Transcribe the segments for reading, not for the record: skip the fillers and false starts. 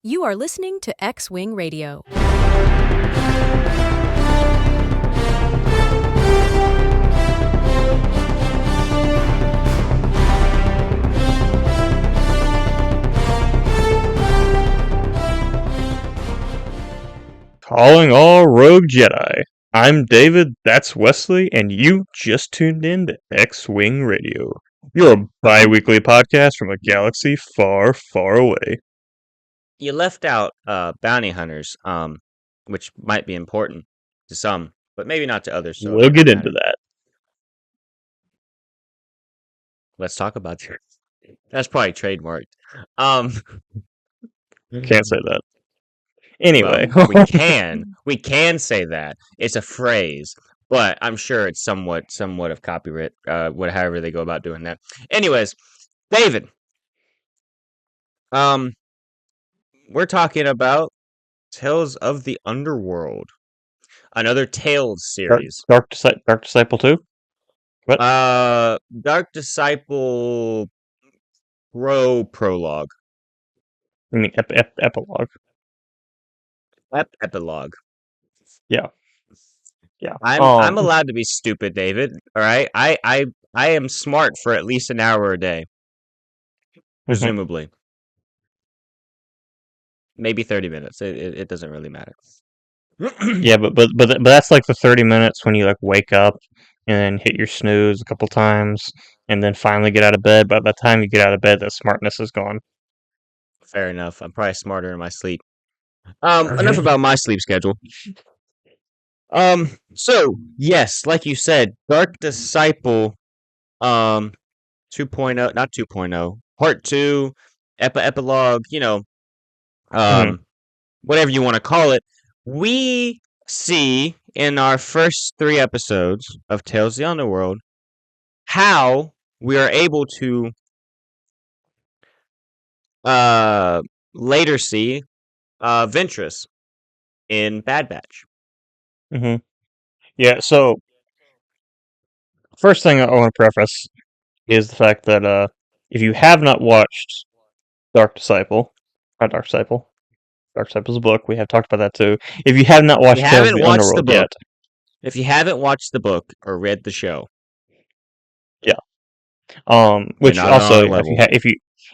You are listening to X-Wing Radio. Calling all rogue Jedi. I'm David, that's Wesley, and you just tuned in to X-Wing Radio, your bi-weekly podcast from a galaxy far, far away. You left out bounty hunters, which might be important to some, but maybe not to others. So We'll get into that. Let's talk about that. That's probably trademarked. Can't say that. Anyway. Well, we can say that. It's a phrase, but I'm sure it's somewhat of copyright, however they go about doing that. Anyways, David, we're talking about Tales of the Underworld, another Tales series. Dark Disciple 2? What? Dark Disciple prologue. I mean epilogue. Epilogue. Yeah. I'm allowed to be stupid, David. All right. I am smart for at least an hour a day, presumably. Maybe 30 minutes. It doesn't really matter. Yeah, but that's like the 30 minutes when you like wake up and then hit your snooze a couple times and then finally get out of bed. But by the time you get out of bed, the smartness is gone. Fair enough. I'm probably smarter in my sleep. Enough about my sleep schedule. So yes, like you said, Dark Disciple, 2.0, not 2.0, part 2, epilogue, whatever you want to call it. We see in our first 3 episodes of Tales of the Underworld how we are able to later see Ventress in Bad Batch. Mm-hmm. Yeah, so first thing I want to preface is the fact that if you have not watched Dark Disciple's a book. We have talked about that too. If you have not watched Tales of the Underworld yet, if you haven't watched the book or read the show, yeah, which also if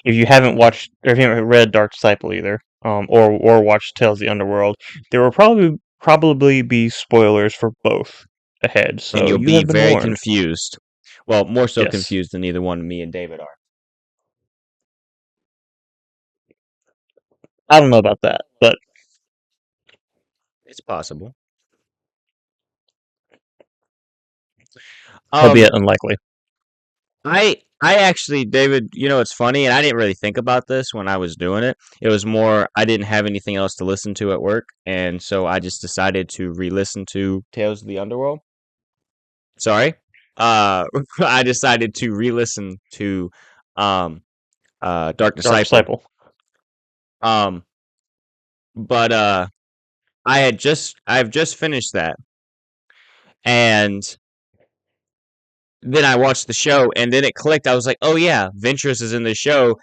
you haven't watched or if you haven't read Dark Disciple either, or watched Tales of the Underworld, there will probably be spoilers for both ahead. So and you'll be very confused. Well, more so confused than either one of me and David are. I don't know about that, but it's possible. Albeit unlikely. I actually, David, it's funny, and I didn't really think about this when I was doing it. It was more, I didn't have anything else to listen to at work, and so I just decided to re-listen to Tales of the Underworld. Sorry. I decided to re-listen to Dark Disciple. But I've just finished that, and then I watched the show, and then it clicked. I was like, oh yeah, Ventress is in the show.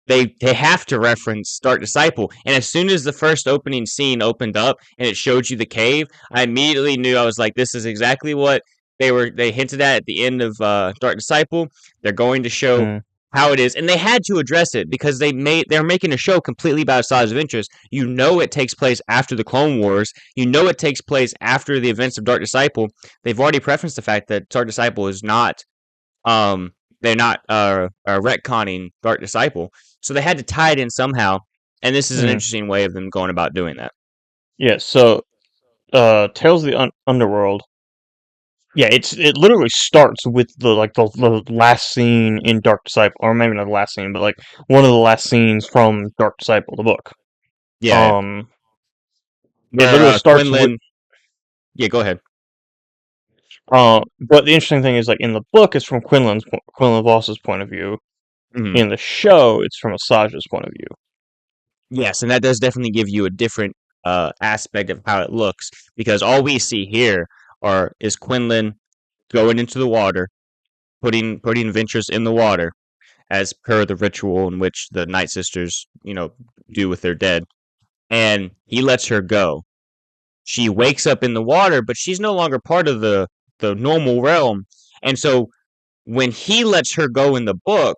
They have to reference Dark Disciple. And as soon as the first opening scene opened up and it showed you the cave, I immediately knew. I was like, this is exactly what they hinted at the end of Dark Disciple. They're going to show how it is, and they had to address it because they're making a show completely about Asajj Ventress. You know it takes place after the Clone Wars. You know it takes place after the events of Dark Disciple. They've already preferenced the fact that Dark Disciple is not they're not retconning Dark Disciple. So they had to tie it in somehow, and this is an interesting way of them going about doing that. Yeah, so Tales of the Underworld. Yeah, it literally starts with the last scene in Dark Disciple, or maybe not the last scene, but like one of the last scenes from Dark Disciple, the book. Yeah. It literally starts with. Yeah, go ahead. But the interesting thing is, like in the book, it's from Quinlan Voss's point of view. Mm-hmm. In the show, it's from Asajj's point of view. Yes, and that does definitely give you a different aspect of how it looks, because all we see here is Quinlan going into the water, putting Ventress in the water, as per the ritual in which the Night Sisters, do with their dead. and he lets her go. She wakes up in the water, but she's no longer part of the normal realm. And so when he lets her go in the book,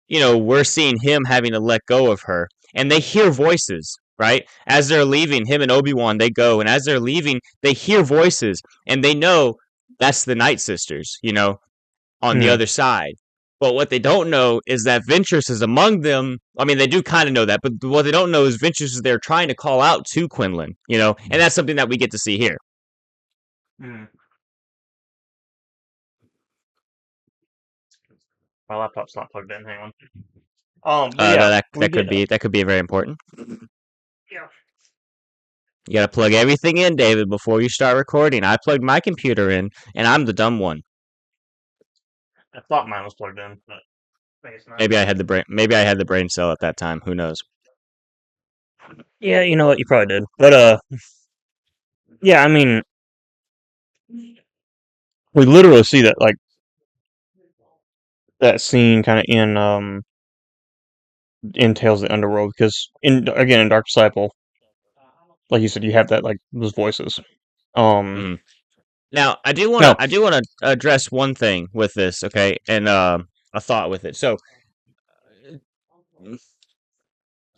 we're seeing him having to let go of her, and they hear voices, right? As they're leaving, him and Obi-Wan, they go, and as they're leaving, they hear voices, and they know that's the Night Sisters, on the other side. But what they don't know is that Ventress is among them. I mean, they do kind of know that, but what they don't know is Ventress is there trying to call out to Quinlan, and that's something that we get to see here. My laptop's not plugged in. Hang on. That could be very important. Yeah. You gotta plug everything in, David, before you start recording. I plugged my computer in, and I'm the dumb one. I thought mine was plugged in, but it's not. Maybe I had the brain. Maybe I had the brain cell at that time. Who knows? Yeah, you know what? You probably did. But yeah. I mean, we literally see that that scene kind of in Tales of the Underworld, because in Dark Disciple, like you said, you have that those voices. Now I do want to address one thing with this, okay, and a thought with it. So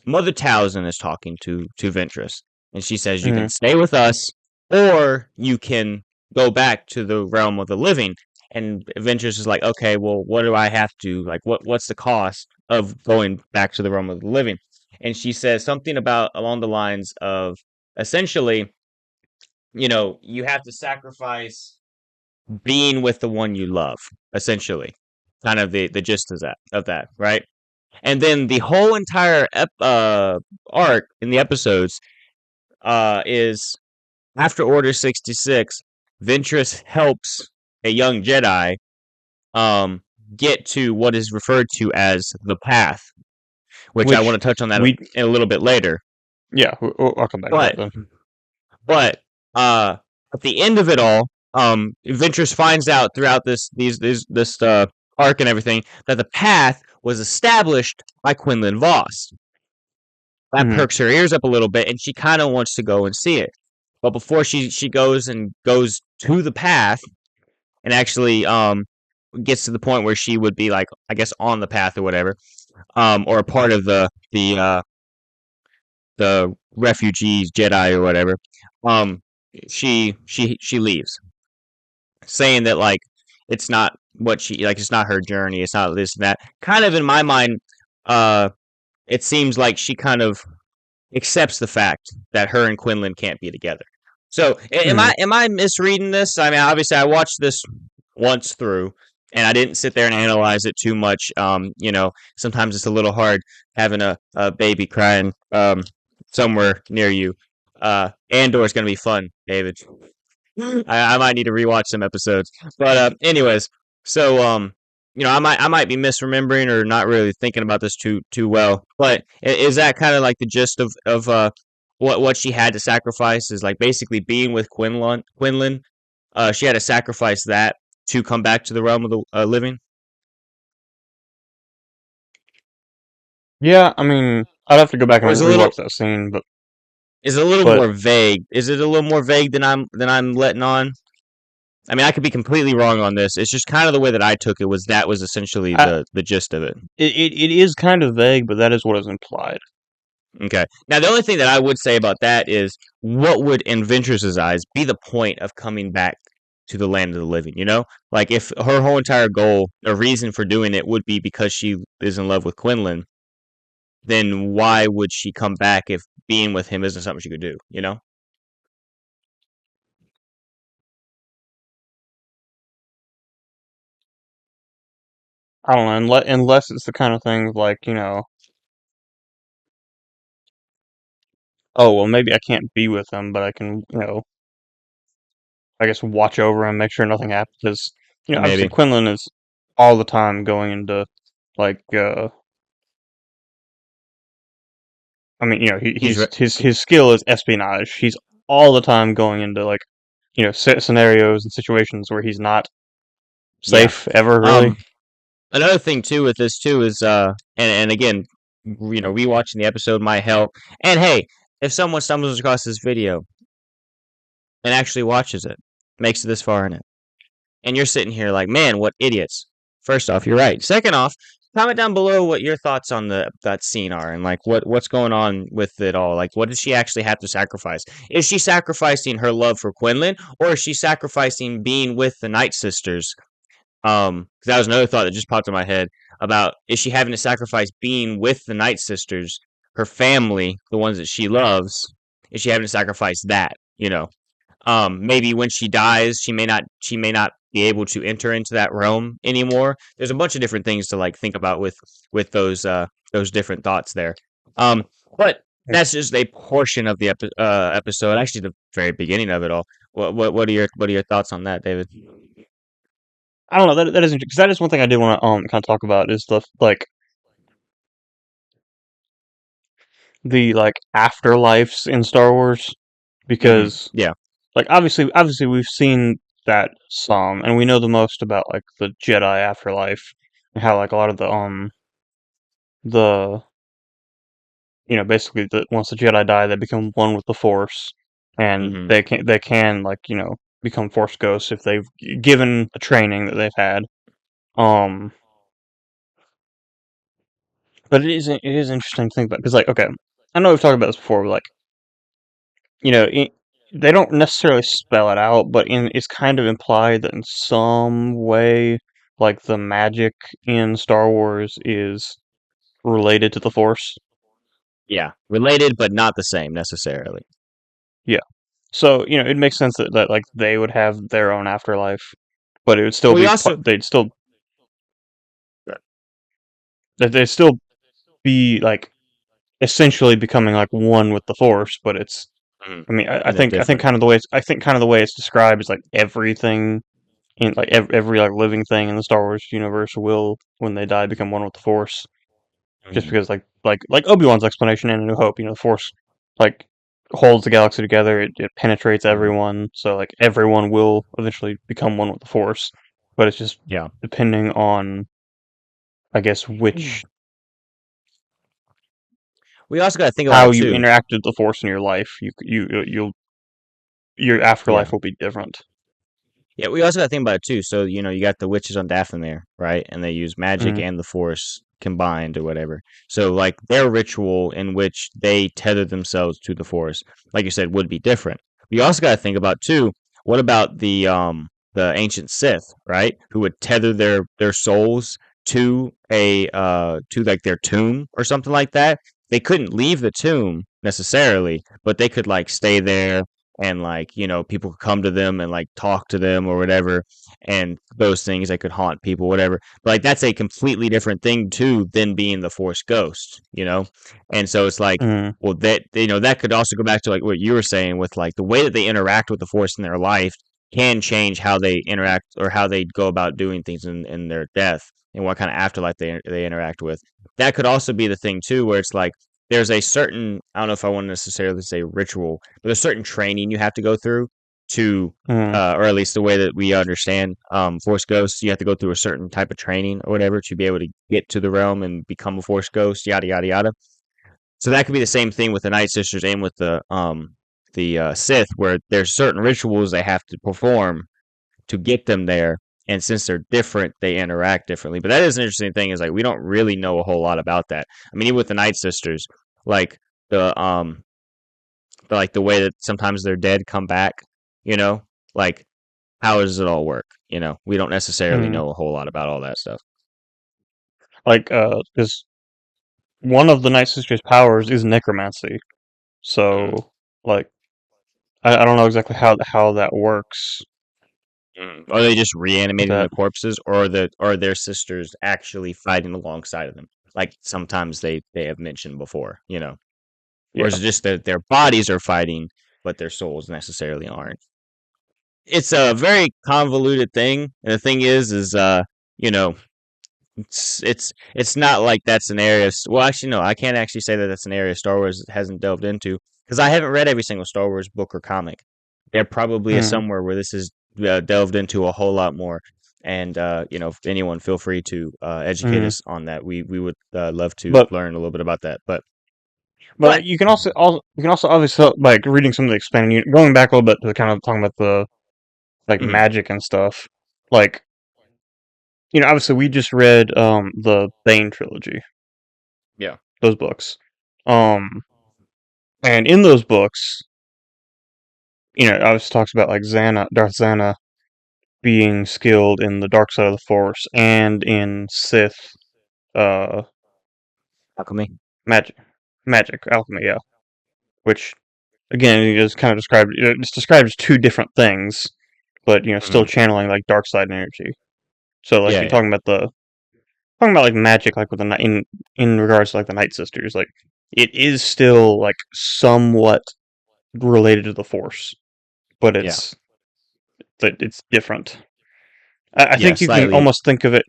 Mother Talzin is talking to Ventress, and she says you can stay with us, or you can go back to the realm of the living. And Ventress is like, okay, well, what do I have to what's the cost of going back to the realm of the living? And she says something along the lines of, essentially, you have to sacrifice being with the one you love, essentially. Kind of the gist of that, right? And then the whole entire arc in the episodes is after Order 66, Ventress helps a young Jedi get to what is referred to as the Path, which I want to touch on that a little bit later. Yeah, I'll come back to that then. But at the end of it all, Ventress finds out throughout this arc and everything that the Path was established by Quinlan Vos. That perks her ears up a little bit, and she kind of wants to go and see it. But before she goes to the Path, and actually gets to the point where she would be on the Path or whatever, or a part of the refugees Jedi or whatever, she leaves, saying that it's not what she it's not her journey, it's not this and that. Kind of in my mind, it seems like she kind of accepts the fact that her and Quinlan can't be together. So am I misreading this? I mean, obviously I watched this once through, and I didn't sit there and analyze it too much. Sometimes it's a little hard having a baby crying somewhere near you. Andor's gonna be fun, David. I might need to rewatch some episodes, but anyways, so I might be misremembering or not really thinking about this too well. But is that kind of like the gist of what she had to sacrifice? Is basically being with Quinlan. She had to sacrifice that to come back to the realm of the living. Yeah, I mean, I'd have to go back and rewatch that scene, but is it a little more vague? Is it a little more vague than I'm letting on? I mean, I could be completely wrong on this. It's just kind of the way that I took it was essentially the gist of it. It is kind of vague, but that is what is implied. Okay. Now, the only thing that I would say about that is, what would, in Ventress's eyes, be the point of coming back to the land of the living? If her whole entire goal or reason for doing it would be because she is in love with Quinlan, then why would she come back if being with him isn't something she could do? I don't know, unless it's the kind of thing oh, well, maybe I can't be with him, but I can, I guess watch over him, make sure nothing happens. Because, obviously Quinlan is all the time going into, I mean, his skill is espionage. He's all the time going into, scenarios and situations where he's not safe ever, really. Another thing, too, with this, too, is, and again, rewatching the episode might help. And hey, if someone stumbles across this video and actually watches it, makes it this far in it, and you're sitting here like, man, what idiots. First off, you're right. Second off, comment down below what your thoughts on that scene are, and like what's going on with it all. Like, what does she actually have to sacrifice? Is she sacrificing her love for Quinlan, or is she sacrificing being with the Night Sisters? That was another thought that just popped in my head about, is she having to sacrifice being with the Night Sisters, her family, the ones that she loves? Is she having to sacrifice that? Maybe when she dies, she may not be able to enter into that realm anymore. There's a bunch of different things to like think about with those different thoughts there. But that's just a portion of the episode. Actually, the very beginning of it all. What are your thoughts on that, David? I don't know. That is because that is one thing I did want to kind of talk about is the afterlives in Star Wars, because Yeah. like obviously we've seen that some, and we know the most about like the Jedi afterlife and how like a lot of the basically once the Jedi die they become one with the Force, and Mm-hmm. they can like become Force ghosts if they've given the training that they've had. Um, but it is interesting to think about because like okay, I know we've talked about this before, but like you know, it, they don't necessarily spell it out, but it's kind of implied that in some way, like the magic in Star Wars is related to the Force. Yeah, related but not the same necessarily. Yeah. So, it makes sense that like they would have their own afterlife, but it would still Well, you be also they'd still be like essentially becoming like one with the Force, but it's I mean, I and they're think different. kind of the way it's described is like everything in like every like living thing in the Star Wars universe will, when they die, become one with the Force. Just Mhm. because like Obi-Wan's explanation in A New Hope, the Force like holds the galaxy together. It penetrates Mhm. everyone, so like everyone will eventually become one with the Force. But it's just Yeah. depending on, I guess, Mm. which We also got to think about how it you too. interact with the Force in your life. Your Yeah. afterlife will be different. Yeah, we also got to think about it too. So, you got the witches on Dathomir, right? And they use magic Mm, and the Force combined or whatever. So, like, their ritual in which they tether themselves to the Force, like you said, would be different. We also got to think about too, what about the ancient Sith, right? Who would tether their souls to to like their tomb or something like that. They couldn't leave the tomb necessarily, but they could like stay there, and like people could come to them and like talk to them or whatever, and those things that could haunt people, whatever. But like that's a completely different thing too than being the Force ghost. And so it's like, mm, well, that could also go back to like what you were saying with like the way that they interact with the Force in their life can change how they interact or how they go about doing things in their death, and what kind of afterlife they interact with. That could also be the thing too, where it's like there's a certain, I don't know if I want to necessarily say ritual, but there's certain training you have to go through to, mm, or at least the way that we understand Force Ghosts, you have to go through a certain type of training or whatever to be able to get to the realm and become a Force Ghost, yada yada yada. So that could be the same thing with the Night Sisters and with the Sith, where there's certain rituals they have to perform to get them there. And since they're different, they interact differently. But that is an interesting thing. Is like we don't really know a whole lot about that. I mean, even with the Night Sisters, like the like the way that sometimes they're dead come back. You know, like how does it all work? We don't necessarily mm. know a whole lot about all that stuff. Like because one of the Night Sisters' powers is necromancy. Mm, So like I don't know exactly how that works. Are they just reanimating That the corpses, or are their sisters actually fighting alongside of them? Like sometimes they have mentioned before. Or is yeah. it just that their bodies are fighting, but their souls necessarily aren't? It's a very convoluted thing, and the thing is, you know, it's not like that's an area. Well, actually, no, I can't actually say that that's an area Star Wars hasn't delved into because I haven't read every single Star Wars book or comic. There probably is Mm, somewhere where this is delved into a whole lot more. And if anyone, feel free to educate us on that. We would love to But learn a little bit about that. But you can also obviously, like, reading some of the expanded, going back a little bit to kind of talking about the magic and stuff. Like, obviously we just read the Bane trilogy. Yeah. Those books. And in those books, obviously talks about like Darth Xana being skilled in the dark side of the Force and in Sith alchemy. Magic alchemy, yeah. Which again, it is kind of described. It's described as two different things, but still channeling like dark side energy. So like you're talking about like magic, like with in regards to like the Night Sisters, like it is still like somewhat related to the Force, but it's different. I think you can slightly. almost think of it.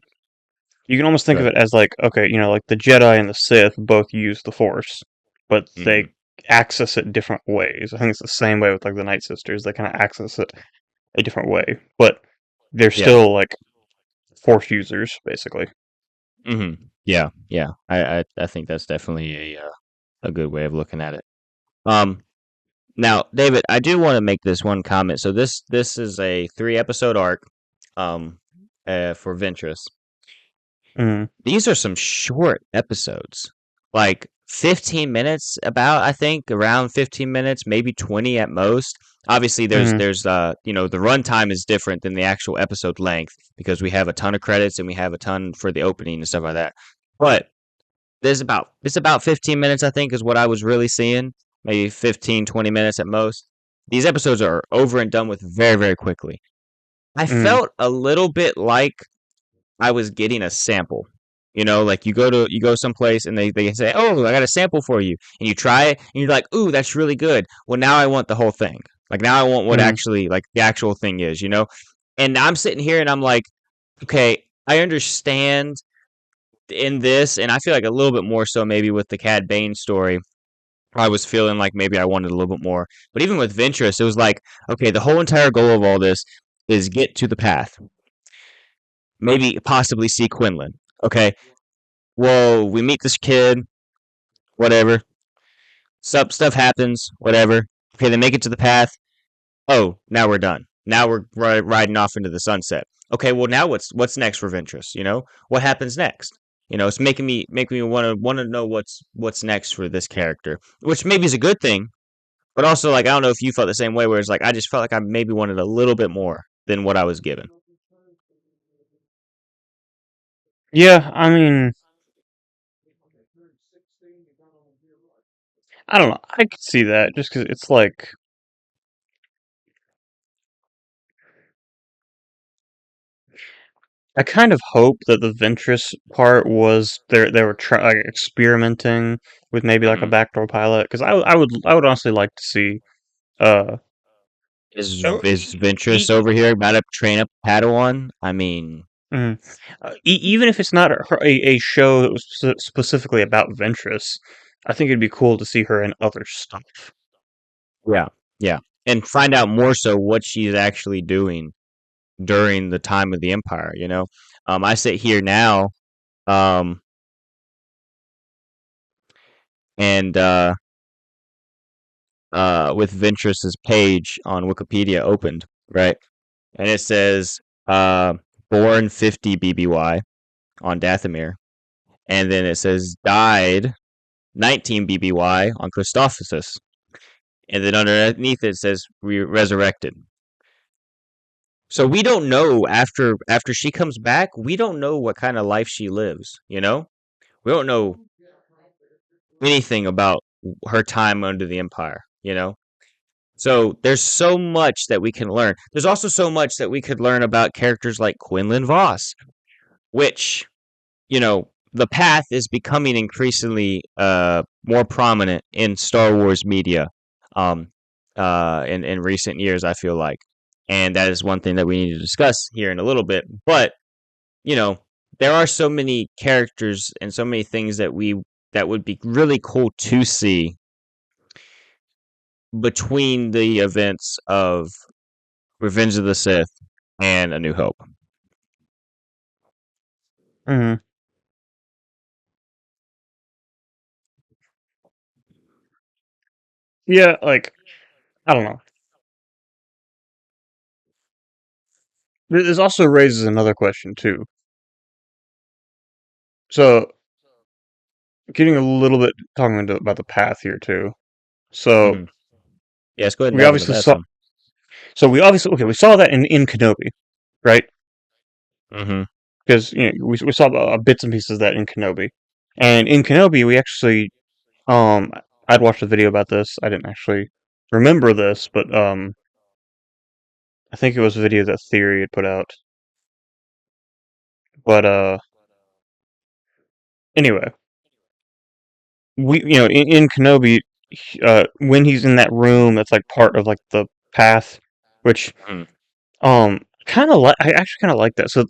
You can almost think of it as like, okay, like the Jedi and the Sith both use the Force, but they access it different ways. I think it's the same way with like the Night Sisters. They kind of access it a different way, but they're still like Force users, basically. Yeah. I think that's definitely a good way of looking at it. Now, David, I do want to make this one comment. So this is a 3-episode arc for Ventress. These are some short episodes, like 15 minutes, I think around 15 minutes, maybe 20 at most. Obviously, there's the runtime is different than the actual episode length because we have a ton of credits and we have a ton for the opening and stuff like that. But it's about 15 minutes, I think, is what I was really seeing. Maybe 15, 20 minutes at most. These episodes are over and done with very, very quickly. I felt a little bit like I was getting a sample. Like you go someplace and they say, "Oh, I got a sample for you," and you try it and you're like, "Ooh, that's really good." Well, now I want the whole thing. Like now I want what actually like the actual thing is. And I'm sitting here and I'm like, okay, I understand in this, and I feel like a little bit more so maybe with the Cad Bane story. I was feeling like maybe I wanted a little bit more. But even with Ventress, it was like, okay, the whole entire goal of all this is get to the path. Maybe possibly see Quinlan. Okay. Well, we meet this kid, whatever. Stuff happens, whatever. Okay, they make it to the path. Oh, now we're done. Now we're riding off into the sunset. Okay, well now what's next for Ventress? What happens next? It's making me want to know what's next for this character, which maybe is a good thing, but also like I don't know if you felt the same way, where it's like I just felt like I maybe wanted a little bit more than what I was given. Yeah, I mean, I don't know. I could see that just because it's like I kind of hope that the Ventress part was they were experimenting with maybe like a backdoor pilot because I would honestly like to see Is Ventress over here about to train up Padawan? I mean, even if it's not a show that was specifically about Ventress, I think it'd be cool to see her in other stuff. Yeah, and find out more so what she's actually doing during the time of the Empire. I sit here now, and with Ventress's page on Wikipedia opened, right, and it says born 50 BBY on Dathomir, and then it says died 19 BBY on Christophsis, and then underneath it says resurrected. So we don't know after she comes back. We don't know what kind of life she lives. We don't know anything about her time under the Empire. So there's so much that we can learn. There's also so much that we could learn about characters like Quinlan Voss, which the path is becoming increasingly more prominent in Star Wars media in recent years, I feel like. And that is one thing that we need to discuss here in a little bit. But, there are so many characters and so many things that would be really cool to see between the events of Revenge of the Sith and A New Hope. Mm-hmm. Yeah, like, I don't know. This also raises another question, too. So, getting a little bit talking about the path here, too. So, Yeah, let's go ahead and we dive into obviously that saw. some. So, we saw that in Kenobi, right? Mm-hmm. Because we saw bits and pieces of that in Kenobi, and in Kenobi we actually I'd watched a video about this. I didn't actually remember this, but I think it was a video that Theory had put out. But anyway, we in Kenobi, when he's in that room that's like part of like the path, which kind of like I actually kind of like that. So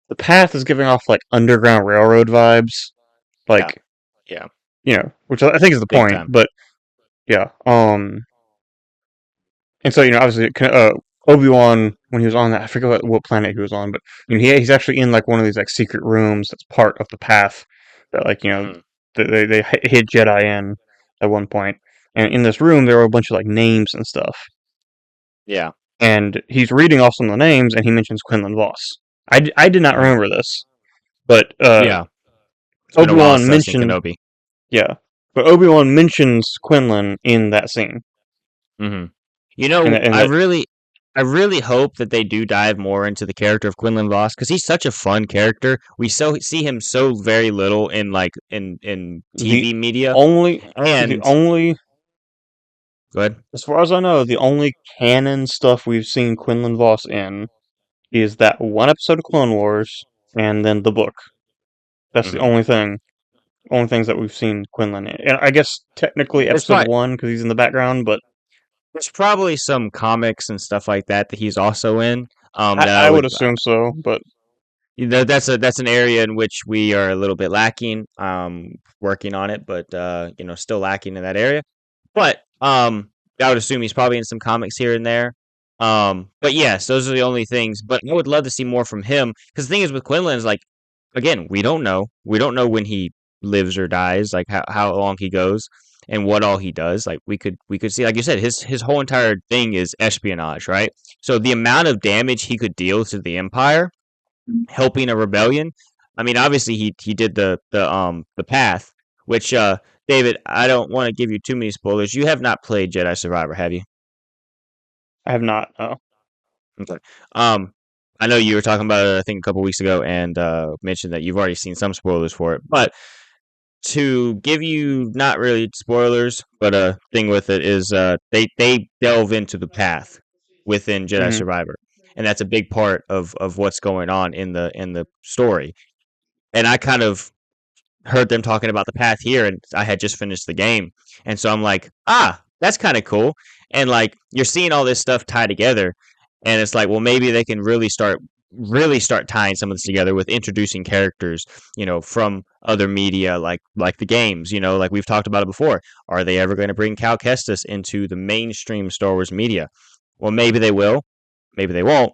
the path is giving off like Underground Railroad vibes, Yeah, like yeah, which I think is the big point. time. But yeah, and so obviously Obi-Wan, when he was on that, I forget what planet he was on, but he's actually in like one of these like secret rooms that's part of the path that like they hid Jedi in at one point, and in this room there were a bunch of like names and stuff, Yeah. and he's reading off some of the names, and he mentions Quinlan Voss. I did not remember this, but Yeah. It's been a while Obi-Wan since I've seen mentioned Kenobi. yeah, but Obi-Wan mentions Quinlan in that scene, Mm-hmm. and that I really hope that they do dive more into the character of Quinlan Voss because he's such a fun character. We see him so very little in in the TV media. the And only go ahead. as far as I know, the only canon stuff we've seen Quinlan Voss in is that one episode of Clone Wars and then the book. That's the Mm-hmm. only things that we've seen Quinlan in. And I guess technically There's episode probably one because he's in the background, but there's probably some comics and stuff like that that he's also in. That I I would would assume so. But that's an area in which we are a little bit lacking. Working on it, but still lacking in that area. But I would assume he's probably in some comics here and there. But yes, those are the only things. But I would love to see more from him because the thing is with Quinlan is like, again, we don't know. We don't know when he lives or dies, like how long he goes and what all he does. Like we could see, like you said, his whole entire thing is espionage, right? So the amount of damage he could deal to the Empire, helping a rebellion. I mean, obviously he did the path, which David, I don't want to give you too many spoilers. You have not played Jedi Survivor, have you? I have not. No. Okay. Um, I know you were talking about it, I think, a couple weeks ago, and mentioned that you've already seen some spoilers for it. But to give you not really spoilers, but a thing with it is they delve into the path within Jedi Mm-hmm. Survivor, and that's a big part of what's going on in the story. And I kind of heard them talking about the path here, and I had just finished the game, and so I'm like, that's kind of cool. And like you're seeing all this stuff tie together, and it's like, well, maybe they can really start tying some of this together with introducing characters, from other media, like the games, like we've talked about it before. Are they ever going to bring Cal Kestis into the mainstream Star Wars media? Well, maybe they will, maybe they won't,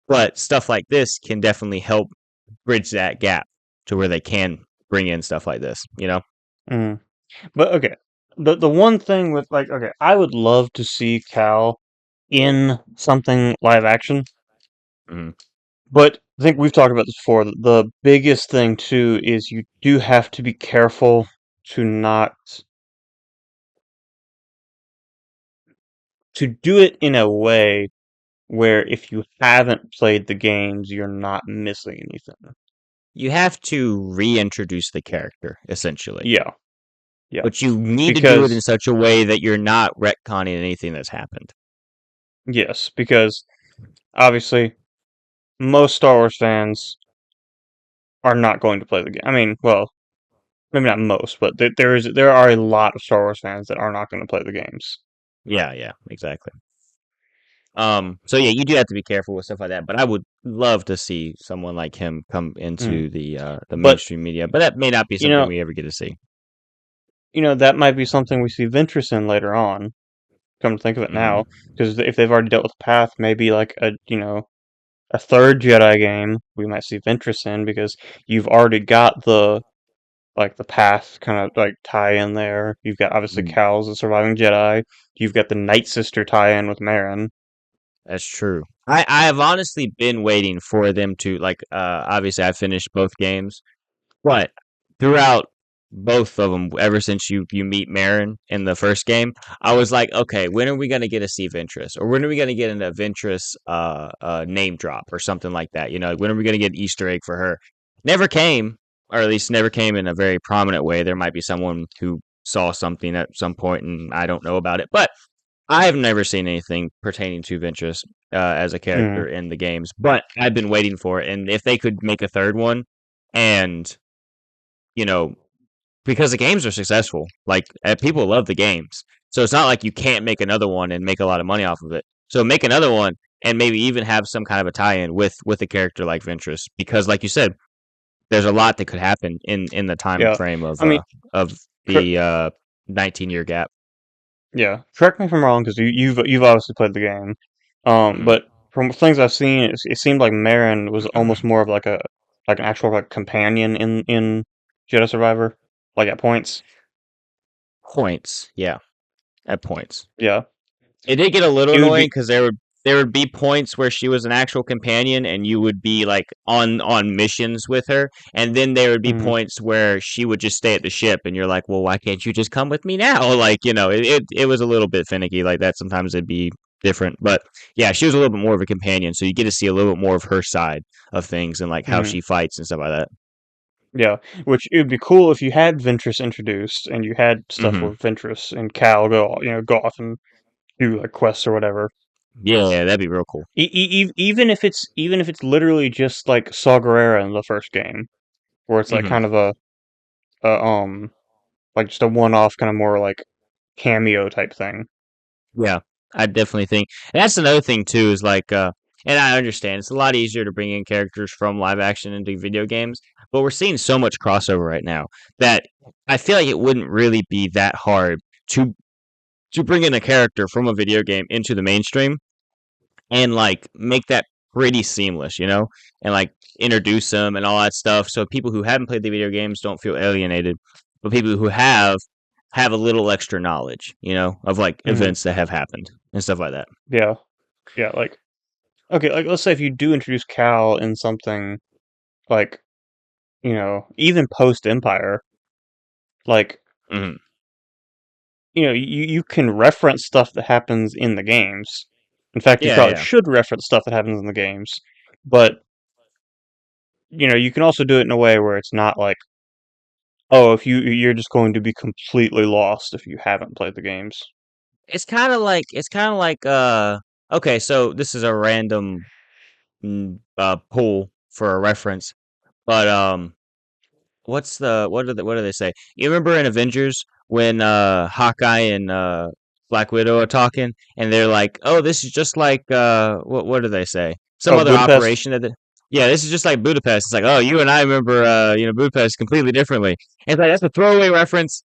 but stuff like this can definitely help bridge that gap to where they can bring in stuff like this. Mm-hmm. But okay, the one thing with like okay, I would love to see Cal in something live action. Hmm. But I think we've talked about this before. The biggest thing too is you do have to be careful to not to do it in a way where if you haven't played the games, you're not missing anything. You have to reintroduce the character, essentially. Yeah, yeah. But you need to do it in Because such a way that you're not retconning anything that's happened. yes, because obviously most Star Wars fans are not going to play the game. I mean, well, maybe not most, but there are a lot of Star Wars fans that are not going to play the games. Yeah, yeah, exactly. So yeah, you do have to be careful with stuff like that. But I would love to see someone like him come Mm. into the But mainstream media. But that may not be you something know, we ever get to see. that might be something we see Ventress in later on. Come to think of it Hmm. now, because if they've already dealt with Path, maybe like a a third Jedi game we might see Ventress in, because you've already got the path kind of like tie in there. You've got obviously Mm, Cal's the surviving Jedi. You've got the Night Sister tie in with Marin. that's true. I have honestly been waiting for them to obviously I finished both games, but throughout both of them, ever since you meet Marin in the first game, I was like, okay, when are we gonna get to see Ventress, or when are we gonna get an Ventress name drop or something like that? You know, when are we gonna get an Easter egg for her? Never came, or at least never came in a very prominent way. There might be someone who saw something at some point and I don't know about it, but I have never seen anything pertaining to Ventress as a Mm, character in the games. But I've been waiting for it, and if they could make a third one, and you know, because the games are successful. Like people love the games, so it's not like you can't make another one and make a lot of money off of it. So make another one and maybe even have some kind of a tie-in with a character like Ventress, because like you said, there's a lot that could happen in the time yeah, frame I mean, of cor- the 19-year gap. yeah. Correct me if I'm wrong, because you've obviously played the game. Hmm. But from things I've seen, it seemed like Marin was almost more of like an actual like companion in Jedi Survivor, like at points. Points, yeah, at points. Yeah, It did get a little it would annoying be. because there would be points where she was an actual companion and you would be like on missions with her, and then there would be Mm, points where she would just stay at the ship and you're like, well, why can't you just come with me now? Like, it was a little bit finicky like that. Sometimes it'd be different, but yeah, she was a little bit more of a companion, so you get to see a little bit more of her side of things and like how mm, she fights and stuff like that. yeah, which it would be cool if you had Ventress introduced and you had stuff Hmm. where Ventress and Cal go off and do like quests or whatever. Yeah, that'd be real cool. Even if it's literally just like Saw Gerrera in the first game, where it's like Hmm. kind of a like just a one-off kind of more like cameo type thing. Yeah, I definitely think and that's another thing too is and I understand it's a lot easier to bring in characters from live action into video games, but we're seeing so much crossover right now that I feel like it wouldn't really be that hard to to bring in a character from a video game into the mainstream and like make that pretty seamless, and like introduce them and all that stuff so people who haven't played the video games don't feel alienated, but people who have a little extra knowledge, of like Hmm. events that have happened and stuff like that. Yeah, yeah. Like okay, like let's say if you do introduce Cal in something like even post Empire, like Hmm. you can reference stuff that happens in the games. In fact, you Yeah, probably yeah. should reference stuff that happens in the games, but you can also do it in a way where it's not like, oh, if you're just going to be completely lost if you haven't played the games. It's kind of like okay, so this is a random poll for a reference, but what do they say? You remember in Avengers when Hawkeye and Black Widow are talking and they're like, "Oh, this is just like what do they say? Some Oh, other Budapest. operation yeah, this is just like Budapest." It's like, "Oh, you and I remember Budapest completely differently." And it's like that's a throwaway reference.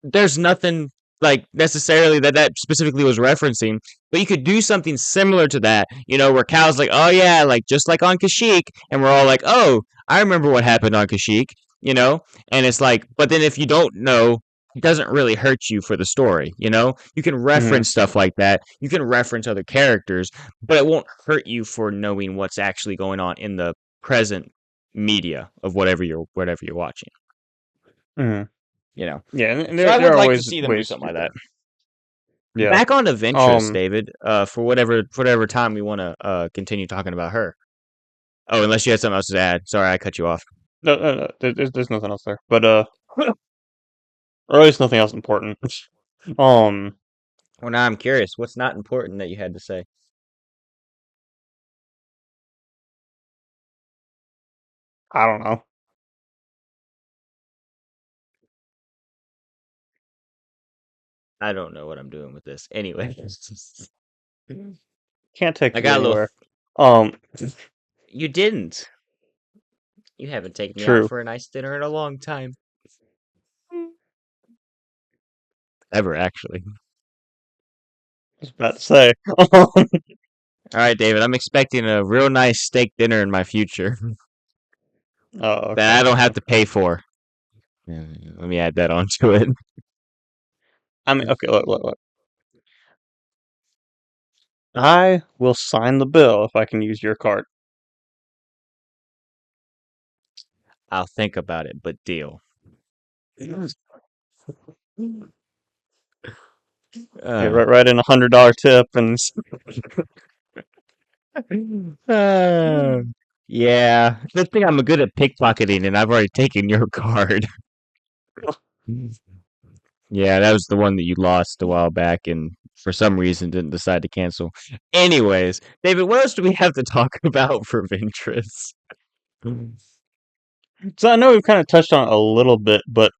There's nothing like necessarily that specifically was referencing, but you could do something similar to that, where Cal's like, "Oh yeah, like just like on Kashyyyk," and we're all like, "Oh, I remember what happened on Kashyyyk," and it's like, but then if you don't know, it doesn't really hurt you for the story, You can Hmm. reference stuff like that. You can reference other characters, but it won't hurt you for knowing what's actually going on in the present media of whatever you're watching, Hmm. you know. Yeah, and So I there would are like to ways see them do ways to something do like that. that. Yeah. Back on to Ventress, Um. David. For whatever time we want to continue talking about her. Oh, unless you had something else to add. Sorry, I cut you off. No, no, no. There's nothing else there. But or at least nothing else important. Um. Well, now I'm curious. What's not important that you had to say? I don't know. I don't know what I'm doing with this. Anyway, Can't take I you got a little. anywhere. Um. You didn't. You haven't taken me out True. for a nice dinner in a long time. Ever, actually. I was about to say. All right, David. I'm expecting a real nice steak dinner in my future Okay. that I don't have to pay for. Let me add that onto it. I mean, okay, look. I will sign the bill if I can use your card. I'll think about it, but deal. Okay, right in $100 tip and. Yeah. Good thing I'm good at pickpocketing, and I've already taken your card. Yeah, that was the one that you lost a while back, and for some reason didn't decide to cancel. Anyways, David, what else do we have to talk about for Ventress? So I know we've kind of touched on it a little bit, but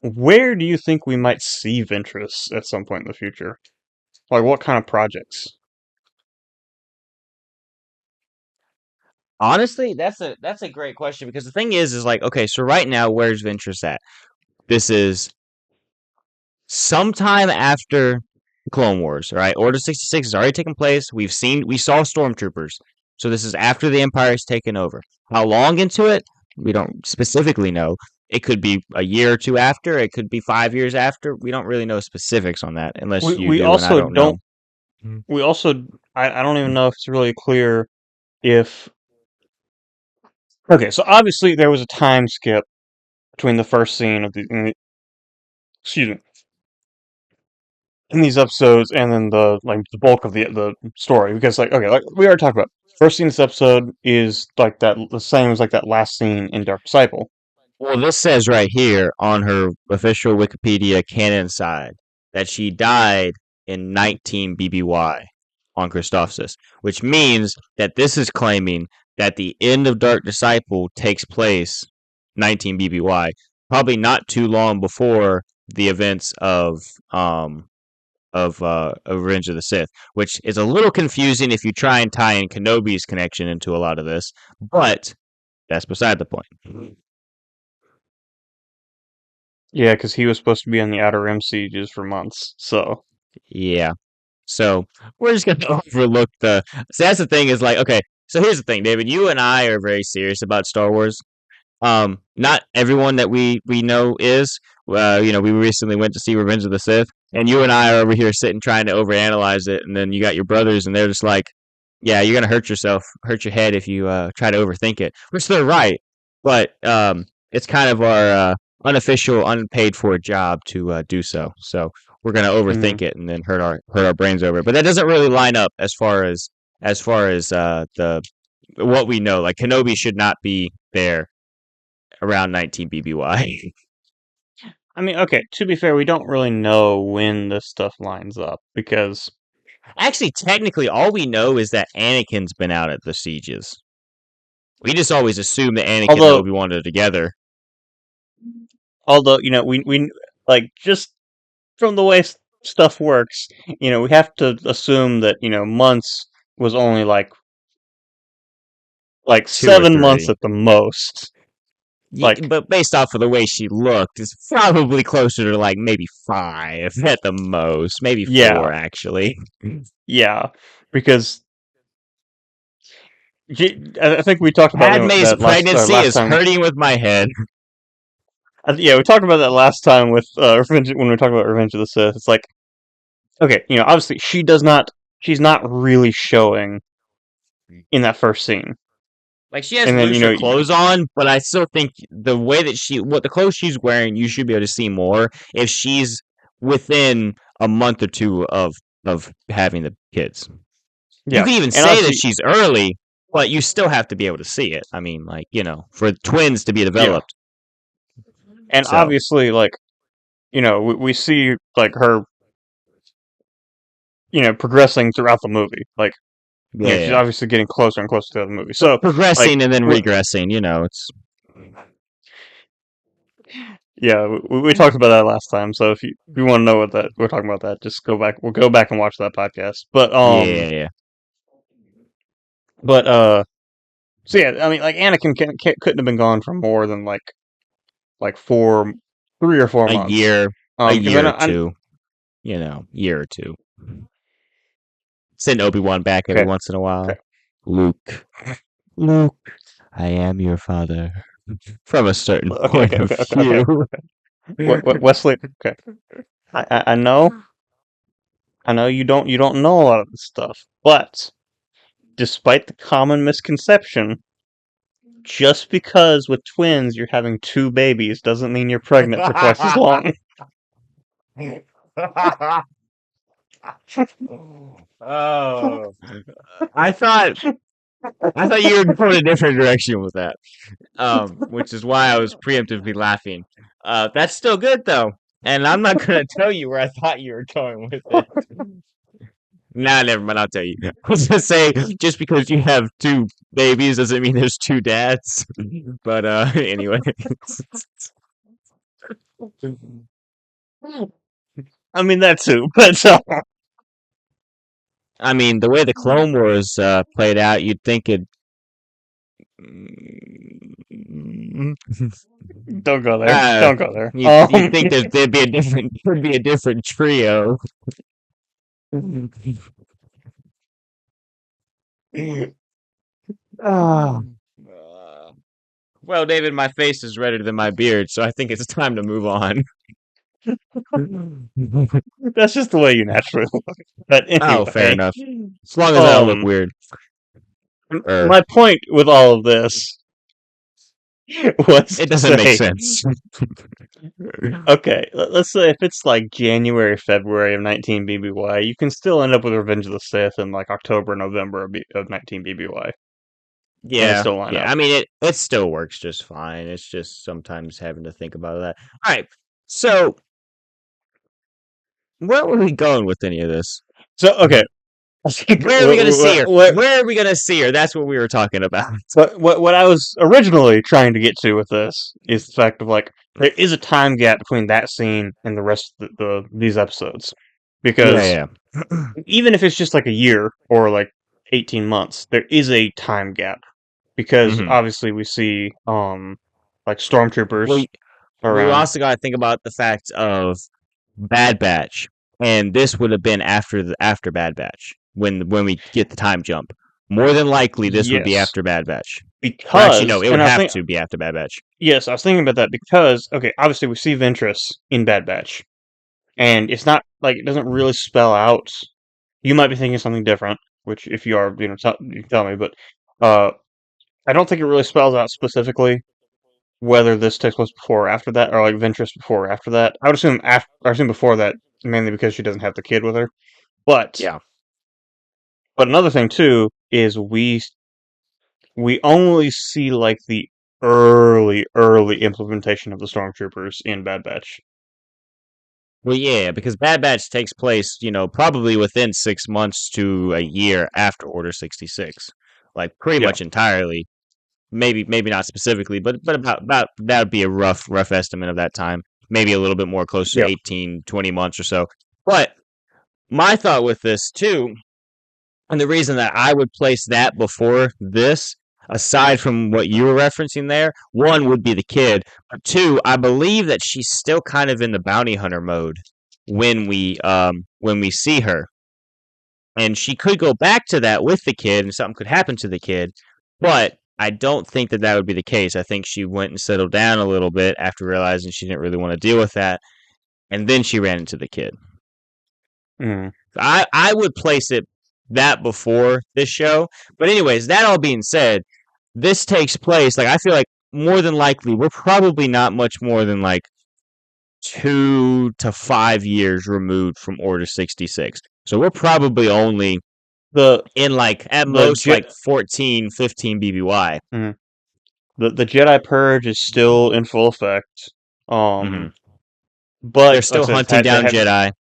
where do you think we might see Ventress at some point in the future? Like, what kind of projects? Honestly, that's a great question because the thing is like, okay, so right now, where's Ventress at? This is sometime after Clone Wars, right? Order 66 has already taken place. We saw stormtroopers. So this is after the Empire's taken over. How long into it? We don't specifically know. It could be a year or two after. It could be 5 years after. We don't really know specifics on that unless you We do, and I also don't know. don't. We also. I don't even know if it's really clear if. Okay, so obviously there was a time skip between the first scene of excuse me, in these episodes and then the bulk of the story, because like, okay, like we already talked about, first scene of this episode is like that, the same as like that last scene in Dark Disciple. Well, this says right here on her official Wikipedia canon side that she died in 19 BBY on Christophsis, which means that this is claiming that the end of Dark Disciple takes place 19 BBY, probably not too long before the events of Revenge of the Sith, which is a little confusing if you try and tie in Kenobi's connection into a lot of this, but that's beside the point. Yeah, because he was supposed to be on the Outer Rim sieges for months, so. Yeah. So we're just gonna overlook the. So that's the thing is like, okay. So here's the thing, David. You and I are very serious about Star Wars. Not everyone that we know is. We recently went to see Revenge of the Sith, and you and I are over here sitting trying to overanalyze it, and then you got your brothers, and they're just like, "Yeah, you're gonna hurt yourself, hurt your head if you try to overthink it," which they're right. But it's kind of our unofficial, unpaid for job to do so. So we're gonna overthink it and then hurt our brains over it. But that doesn't really line up as far as the what we know. Like Kenobi should not be there around 19 BBY. I mean, okay, to be fair, we don't really know when this stuff lines up, because Actually, technically, all we know is that Anakin's been out at the sieges. We just always assume that Anakin and although Obi-Wan are together. we like, just from the way stuff works, we have to assume that months was only like 7 months 2 or 3. at the most. Like, But based off of the way she looked, it's probably closer to like maybe 5 at the most. Maybe 4, yeah, actually. yeah, because I think we talked about Padme's that pregnancy last is time. hurting with my head. Yeah, we talked about that last time with Revenge, when we were talking about Revenge of the Sith. It's like, okay, obviously she's not really showing in that first scene. Like she has And then looser clothes on, but I still think the way that the clothes she's wearing, you should be able to see more if she's within a month or two of having the kids. You yeah, can even and say that obviously, she's early, but you still have to be able to see it. I mean, like for twins to be yeah, developed. and So obviously, like, we see like her, progressing throughout the movie. Like, she's yeah, obviously getting closer and closer to the movie. So, like, progressing and then regressing. It's yeah, we talked about that last time. So if you want to know what that we're talking about, that just go back. We'll go back and watch that podcast. yeah. But so yeah, I mean, like, Anakin couldn't have been gone for more than like 3 or 4 months. A Because year or two. Year or two. Send Obi-Wan back every once in a while. Okay. Luke, I am your father. From a certain point of view. Wesley. Okay. I know you don't know a lot of this stuff, but despite the common misconception, just because with twins you're having 2 babies doesn't mean you're pregnant for twice as long. Oh, I thought you were going a different direction with that, which is why I was preemptively laughing. That's still good though, and I'm not gonna tell you where I thought you were going with it. Nah, never mind. I'll tell you. I was gonna say just because you have 2 babies doesn't mean there's 2 dads. But anyway. I mean that too, but I mean, the way the Clone Wars played out, you'd think it. don't go there. Don't go there. You think there'd be a different trio. Ah. Well, David, my face is redder than my beard, so I think it's time to move on. That's just the way you naturally look. But anyway, Oh, fair enough. As long as I don't look weird. My point with all of this was it doesn't make sense. Okay, let's say if it's like January, February of 19 BBY, you can still end up with Revenge of the Sith in like October, November of 19 BBY. Yeah, still line up. I mean, it still works just fine. It's just sometimes having to think about that. All right, so where were we going with any of this? So, okay. Where are we going to see her? Where are we going to see her? That's what we were talking about. But what I was originally trying to get to with this is the fact of, like, there is a time gap between that scene and the rest of these episodes. Because even if it's just like a year or like 18 months, there is a time gap. Because obviously we see like stormtroopers around. We also got to think about the fact of Bad Batch, and this would have been after Bad Batch when we get the time jump. More than likely, this would be after Bad Batch. Because actually, no, it would have to be after Bad Batch. Yes, I was thinking about that because obviously we see Ventress in Bad Batch, and it's not like it doesn't really spell out. You might be thinking something different, which if you are, you can tell me. But I don't think it really spells out specifically whether this takes place before or after that, or like Ventress before or after that. I would assume before that, mainly because she doesn't have the kid with her. But yeah. But another thing too is we only see like the early implementation of the stormtroopers in Bad Batch. Well, yeah, because Bad Batch takes place, probably within 6 months to a year after Order 66, like pretty much entirely. Maybe not specifically, but about that would be a rough estimate of that time. Maybe a little bit more, close to 18, 20 months or so. But my thought with this too, and the reason that I would place that before this, aside from what you were referencing there, one would be the kid, but two, I believe that she's still kind of in the bounty hunter mode when we see her, and she could go back to that with the kid, and something could happen to the kid, but I don't think that would be the case. I think she went and settled down a little bit after realizing she didn't really want to deal with that, and then she ran into the kid. I would place it that before this show. But anyways, that all being said, this takes place, like, I feel like more than likely we're probably not much more than like 2 to 5 years removed from Order 66. So we're probably only in like at most like 14, 15 BBY. The Jedi Purge is still in full effect. But they're still hunting down Jedi.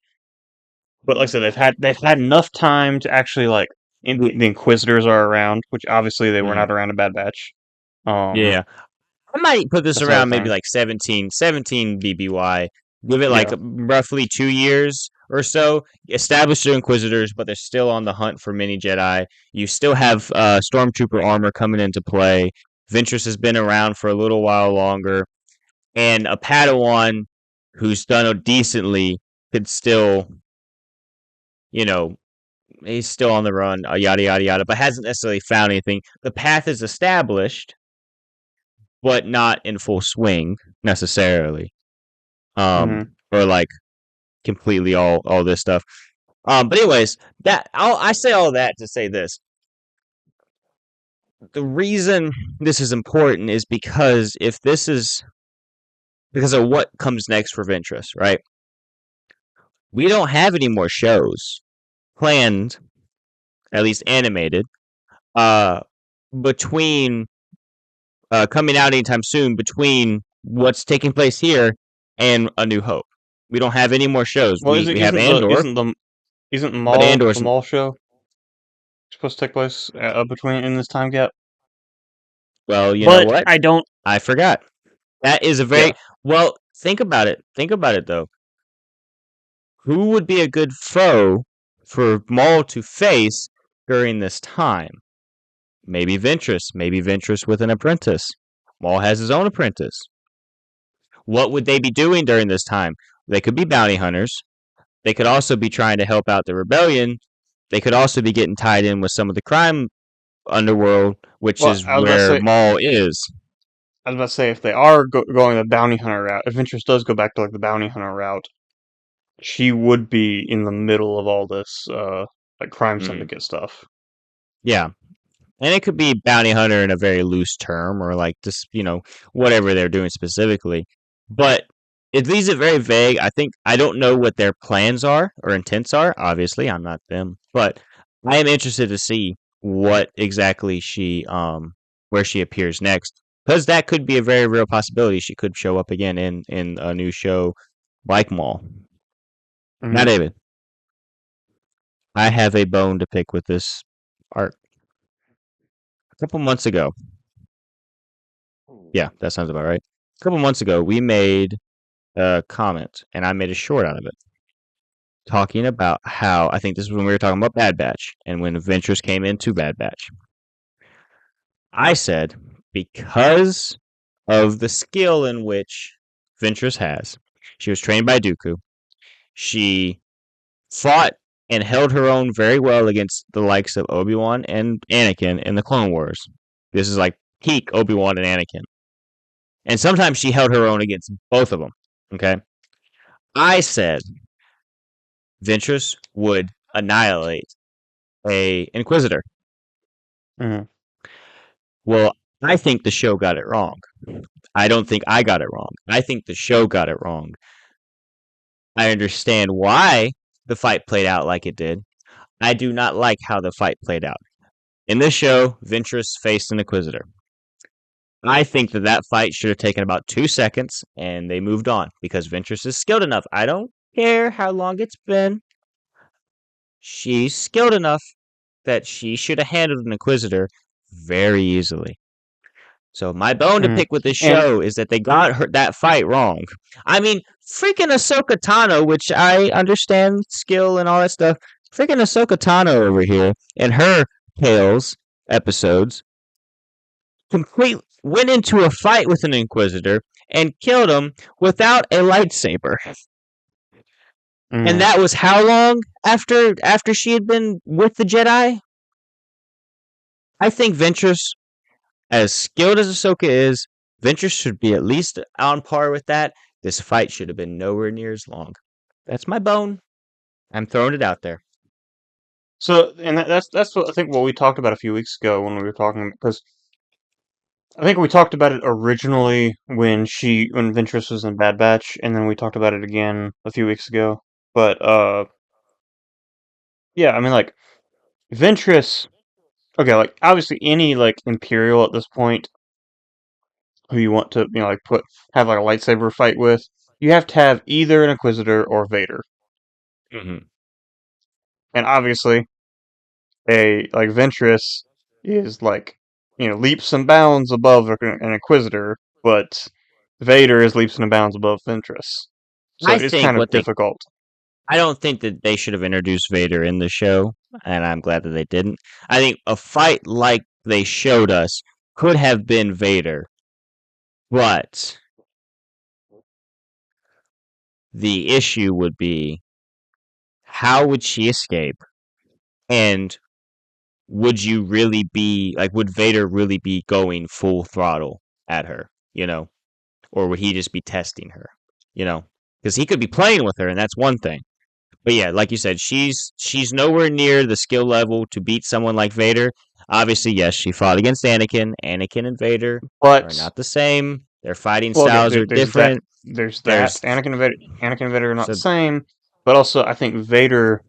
But like I said, they've had enough time to actually, like, the Inquisitors are around, which obviously they were not around in Bad Batch. Yeah. I might put this around maybe like 17 BBY. Give it like roughly 2 years or so. Establish the Inquisitors, but they're still on the hunt for mini Jedi. You still have Stormtrooper armor coming into play. Ventress has been around for a little while longer. And a Padawan who's done decently could still, he's still on the run, yada yada yada, but hasn't necessarily found anything. The path is established, but not in full swing necessarily. Or like completely all this stuff. But anyways, I say all that to say this. The reason this is important is because because of what comes next for Ventress, right? We don't have any more shows planned, at least animated, between coming out anytime soon between what's taking place here and A New Hope. We don't have any more shows. Well, we have Andor. Isn't But Andor's the Maul show supposed to take place between in this time gap? Well, you know what? I don't. I forgot. That is a very well. Think about it. Think about it though. Who would be a good foe for Maul to face during this time? Maybe Ventress. Maybe Ventress with an apprentice. Maul has his own apprentice. What would they be doing during this time? They could be bounty hunters. They could also be trying to help out the rebellion. They could also be getting tied in with some of the crime underworld, which is where Maul is. I was about to say, if they are going the bounty hunter route, if Ventress does go back to like the bounty hunter route, she would be in the middle of all this like crime syndicate stuff. Yeah. And it could be bounty hunter in a very loose term, or like just, whatever they're doing specifically. But it leaves it very vague. I don't know what their plans are or intents are. Obviously, I'm not them. But I am interested to see what exactly where she appears next. Because that could be a very real possibility. She could show up again in a new show like Maul. Mm-hmm. Now, David, I have a bone to pick with this arc. A couple months ago. Yeah, that sounds about right. A couple months ago, we made a comment, and I made a short out of it, talking about how, I think this is when we were talking about Bad Batch, and when Ventress came into Bad Batch. I said, because of the skill in which Ventress has, she was trained by Dooku, she fought and held her own very well against the likes of Obi-Wan and Anakin in the Clone Wars. This is like peak Obi-Wan and Anakin. And sometimes she held her own against both of them. Okay. I said Ventress would annihilate a Inquisitor. Mm-hmm. Well, I think the show got it wrong. I don't think I got it wrong. I think the show got it wrong. I understand why the fight played out like it did. I do not like how the fight played out. In this show, Ventress faced an Inquisitor. I think that fight should have taken about 2 seconds, and they moved on, because Ventress is skilled enough. I don't care how long it's been. She's skilled enough that she should have handled an Inquisitor very easily. So my bone to pick with this show is that they got that fight wrong. I mean, freaking Ahsoka Tano, which I understand skill and all that stuff. Freaking Ahsoka Tano over here in her Tales episodes went into a fight with an Inquisitor and killed him without a lightsaber. And that was how long after she had been with the Jedi? I think Ventress, as skilled as Ahsoka is, Ventress should be at least on par with that. This fight should have been nowhere near as long. That's my bone. I'm throwing it out there. So, and that's what I think what we talked about a few weeks ago when we were talking, because I think we talked about it originally when Ventress was in Bad Batch, and then we talked about it again a few weeks ago. But yeah, I mean, like Ventress. Okay, like obviously any like Imperial at this point who you want to like have like a lightsaber fight with, you have to have either an Inquisitor or Vader. Mm-hmm. And obviously, like Ventress is like leaps and bounds above an Inquisitor, but Vader is leaps and bounds above Ventress. So it's kind of difficult. I don't think that they should have introduced Vader in the show, and I'm glad that they didn't. I think a fight like they showed us could have been Vader, but the issue would be, how would she escape? And would Vader really be going full throttle at her, or would he just be testing her, because he could be playing with her, and that's one thing. But yeah, like you said, she's nowhere near the skill level to beat someone like Vader. Obviously, yes, she fought against Anakin. Anakin and Vader are But not the same. Their fighting well, okay, styles are there's that. different. There's that. There's Anakin and Vader are not the so same. But also, I think Vader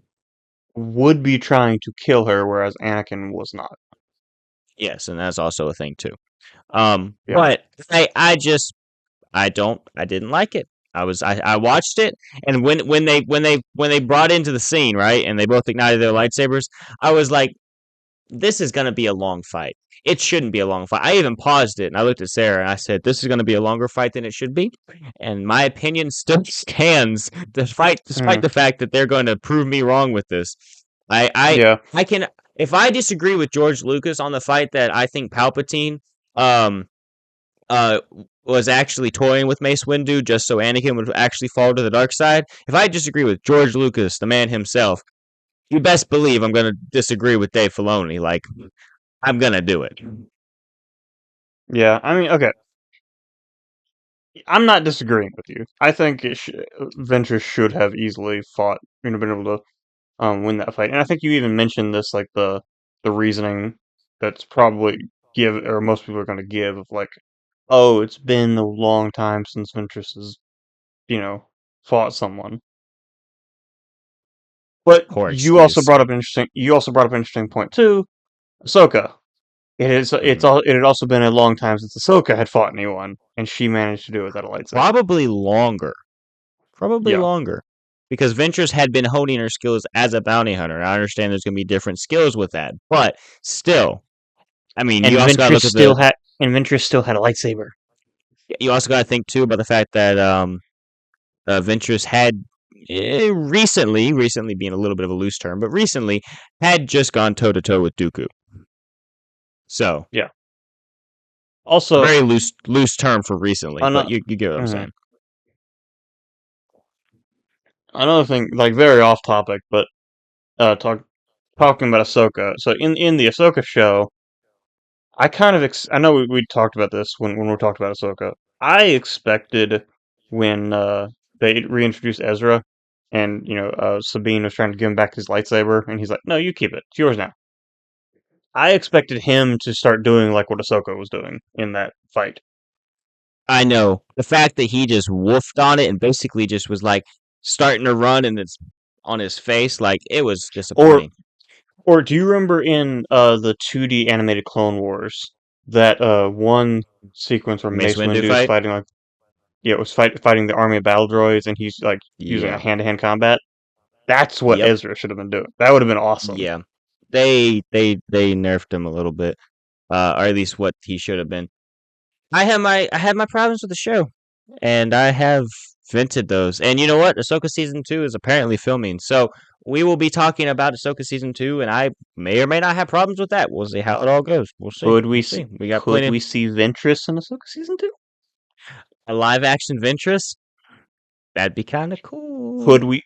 would be trying to kill her, whereas Anakin was not. yes, and that's also a thing too. Yeah. But I didn't like it. I watched it, and when they brought into the scene, right, and they both ignited their lightsabers, I was like, this is going to be a long fight. It shouldn't be a long fight. I even paused it and I looked at Sarah and I said, this is going to be a longer fight than it should be. And my opinion still stands despite Mm, the fact that they're going to prove me wrong with this. I I yeah. I can, if I disagree with George Lucas on the fight that I think Palpatine um uh was actually toying with Mace Windu just so Anakin would actually fall to the dark side. If I disagree with George Lucas, the man himself, you best believe I'm going to disagree with Dave Filoni. Like, I'm going to do it. Yeah. I mean, okay. I'm not disagreeing with you. I think Ventress should have easily fought, been able to win that fight. And I think you even mentioned this, like the reasoning that's probably give or most people are going to give of like, oh, it's been a long time since Ventress has, you know, fought someone. But Poor you also excuse. brought up an interesting. You also brought up an interesting point too. Ahsoka. It is. It's Hmm. all. It had also been a long time since Ahsoka had fought anyone, and she managed to do it without a lightsaber. Probably longer. Probably Yeah. longer. Because Ventress had been honing her skills as a bounty hunter. I understand there's going to be different skills with that. But still, I mean, And Ventress still had a lightsaber. you also got to think too about the fact that Ventress had recently being a little bit of a loose term, but recently had just gone toe to toe with Dooku. So Yeah. a Also, very loose term for recently, but another you get what I'm saying. another thing, like very off topic, but talking about Ahsoka. So in the Ahsoka show, I kind of I know we talked about this when we talked about Ahsoka. I expected when they reintroduced Ezra, and Sabine was trying to give him back his lightsaber, and he's like, "No, you keep it. It's yours now." I expected him to start doing like what Ahsoka was doing in that fight, I know the fact that he just woofed on it and basically just was like starting to run and it's on his face, like it was or disappointing. or do you remember in the 2D animated Clone Wars that one sequence where Mace Mace Windu Windu is fight, fighting like it was fighting the army of battle droids, and he's like using a yeah, hand-to-hand combat? That's what yep, Ezra should have been doing. That would have been awesome. yeah. They nerfed him a little bit, or at least what he should have been. I had my problems with the show, and I have vented those. And you know what? Ahsoka season 2 is apparently filming, so we will be talking about Ahsoka season 2, and I may or may not have problems with that. We'll see how it all goes. We'll see. Could we We'll see, see. We got could plenty of we see Ventress in Ahsoka season 2? a live action Ventress. That'd be kind of Could cool. we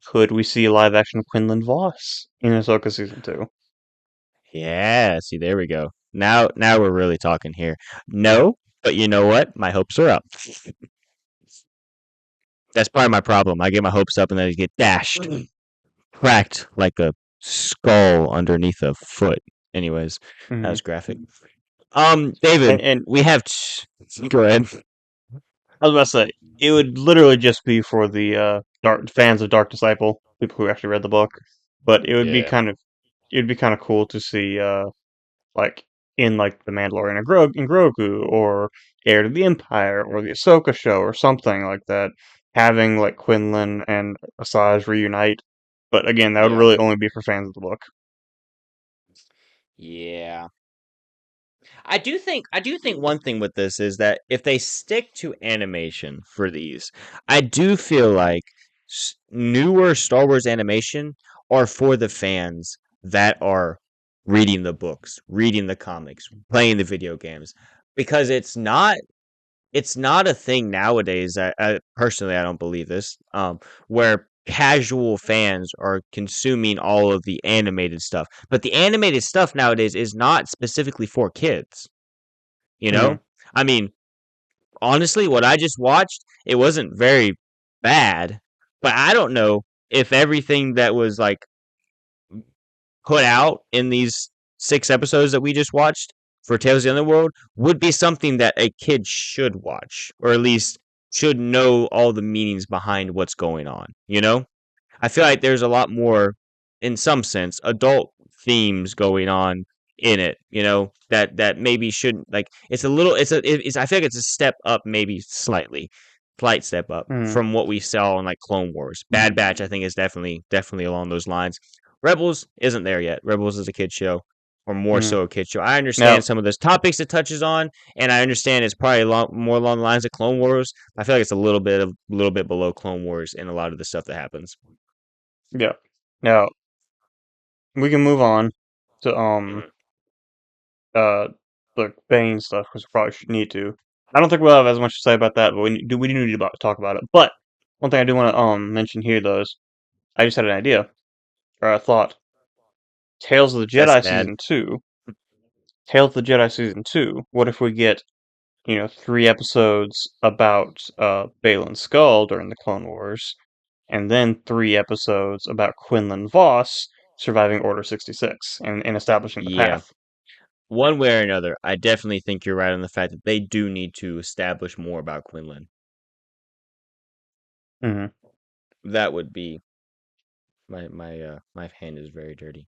could we see a live action Quinlan Voss in Ahsoka season 2? Yeah. See, there we go. Now we're really talking here. No, but you know what? My hopes are up. That's part of my problem. I get my hopes up and then I get dashed, cracked like a skull underneath a foot. Anyways, that Hmm. was graphic. And, David, and we have. Go ahead. I was about to say it would literally just be for the dark fans of Dark Disciple, people who actually read the book. But Yeah. it would be kind of cool to see like in like the Mandalorian and Grogu or Heir to the Empire or the Ahsoka show or something like that, having like Quinlan and Asajj reunite. But again, that would Yeah. really only be for fans of the book. Yeah. I do think one thing with this is that if they stick to animation for these, I do feel like newer Star Wars animation are for the fans that are reading the books, reading the comics, playing the video games, because it's not a thing nowadays. I personally I don't believe this. Where casual fans are consuming all of the animated stuff. But the animated stuff nowadays is not specifically for kids. You know? I mean, honestly, what I just watched, it wasn't very bad, but I don't know if everything that was like put out in these 6 episodes that we just watched for Tales of the Underworld would be something that a kid should watch, or at least should know all the meanings behind what's going on, you know? I feel like there's a lot more, in some sense, adult themes going on in it, you know, that maybe shouldn't, like, it's a little, I feel like it's a step up, maybe slight step up from what we saw in like Clone Wars. Bad Batch, I think, is definitely along those lines. Rebels isn't there yet. Rebels is a kid show, or more so a kid show. I understand some of those topics it touches on, and I understand it's probably a lot more along the lines of Clone Wars. I feel like it's a little bit below Clone Wars in a lot of the stuff that happens. Yeah. Now we can move on to the Bane stuff because we probably should need to. I don't think we'll have as much to say about that, but we do need to talk about it. But one thing I do want to mention here though is I just had an idea or a thought. Tales of the Jedi season 2. Tales of the Jedi season 2. What if we get 3 episodes about Baylan Skoll during the Clone Wars, and then 3 episodes about Quinlan Vos surviving Order 66 and establishing the path. One way or another, I definitely think you're right on the fact that they do need to establish more about Quinlan. That would be my hand is very dirty.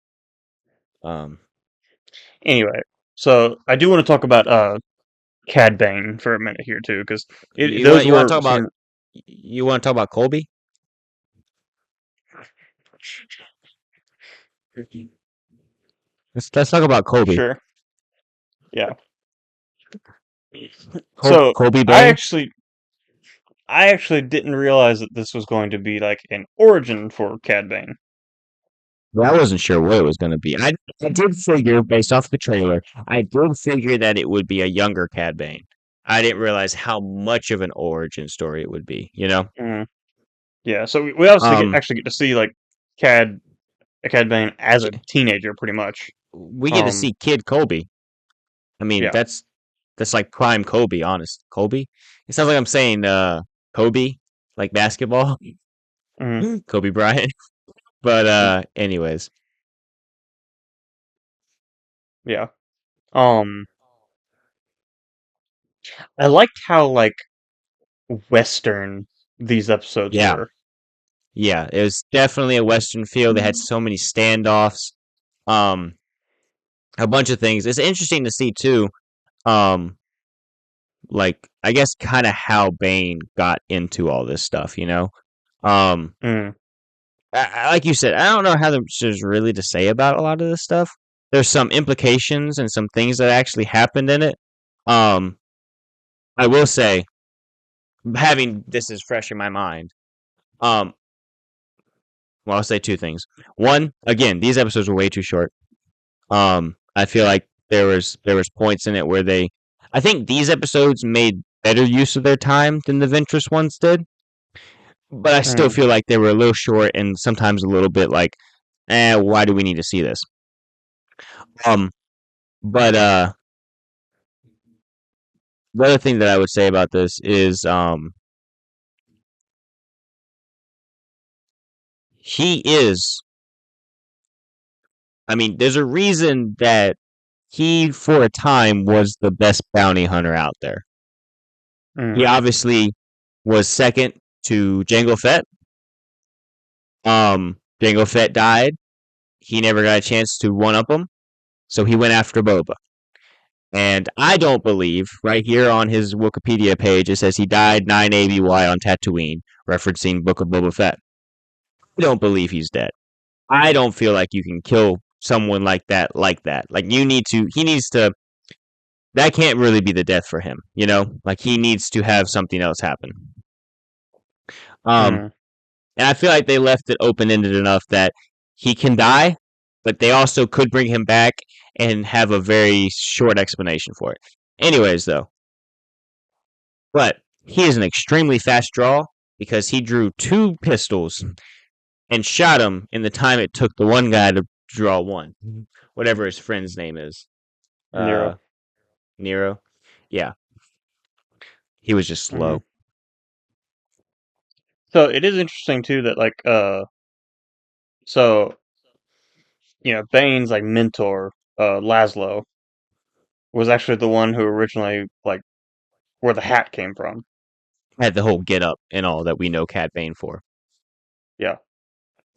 Anyway, so I do want to talk about Cad Bane for a minute here too, because you want to talk about Colby? Let's talk about Colby. Sure. Yeah. So Colby Bane? I actually didn't realize that this was going to be like an origin for Cad Bane. Well, I wasn't sure what it was going to be. I did figure, based off the trailer, I did figure that it would be a younger Cad Bane. I didn't realize how much of an origin story it would be, you know? Yeah, so we obviously actually get to see like Cad Bane as a teenager, pretty much. We get to see Kid Colby. I mean, that's like prime Kobe, honest. Kobe? It sounds like I'm saying Kobe, like basketball. Kobe Bryant. But anyways. Yeah. I liked how like Western these episodes were. Yeah, it was definitely a Western feel. They had so many standoffs. A bunch of things. It's interesting to see too. Like I guess kind of how Bane got into all this stuff, you know. Like you said, I don't know how there's really to say about a lot of this stuff. There's some implications and some things that actually happened in it. I will say, having this is fresh in my mind. Well, I'll say 2 things. One, again, these episodes were way too short. I feel like there was points in it where I think these episodes made better use of their time than the Ventress ones did. But I still feel like they were a little short and sometimes a little bit like, why do we need to see this? But the other thing that I would say about this is he is, I mean, there's a reason that he, for a time, was the best bounty hunter out there. He obviously was second to Jango Fett. Jango Fett died. He never got a chance to one-up him, so he went after Boba. And I don't believe, right here on his Wikipedia page, it says he died 9 ABY on Tatooine, referencing Book of Boba Fett. I don't believe he's dead. I don't feel like you can kill someone like that. Like he needs to, that can't really be the death for him, you know? Like he needs to have something else happen. And I feel like they left it open-ended enough that he can die, but they also could bring him back and have a very short explanation for it. Anyways, though. But he is an extremely fast draw because he drew 2 pistols and shot him in the time it took the one guy to draw one, whatever his friend's name is. Nero. Nero. Yeah, he was just slow. Mm-hmm. So it is interesting too that like so Bane's like mentor Laszlo was actually the one who originally like where the hat came from. Had the whole get up and all that we know Cad Bane for. Yeah.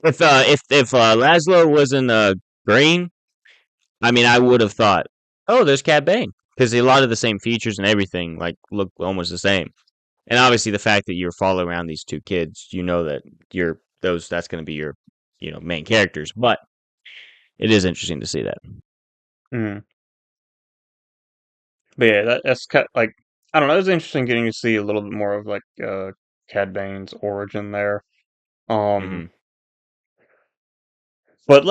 If Laszlo wasn't green, I mean, I would have thought, oh, there's Cad Bane, because a lot of the same features and everything like look almost the same. And obviously, the fact that you're following around these two kids, you know that that's going to be your main characters. But it is interesting to see that. Mm-hmm. But yeah, that's kind of, like I don't know. It was interesting getting to see a little bit more of like Cad Bane's origin there. Mm-hmm. But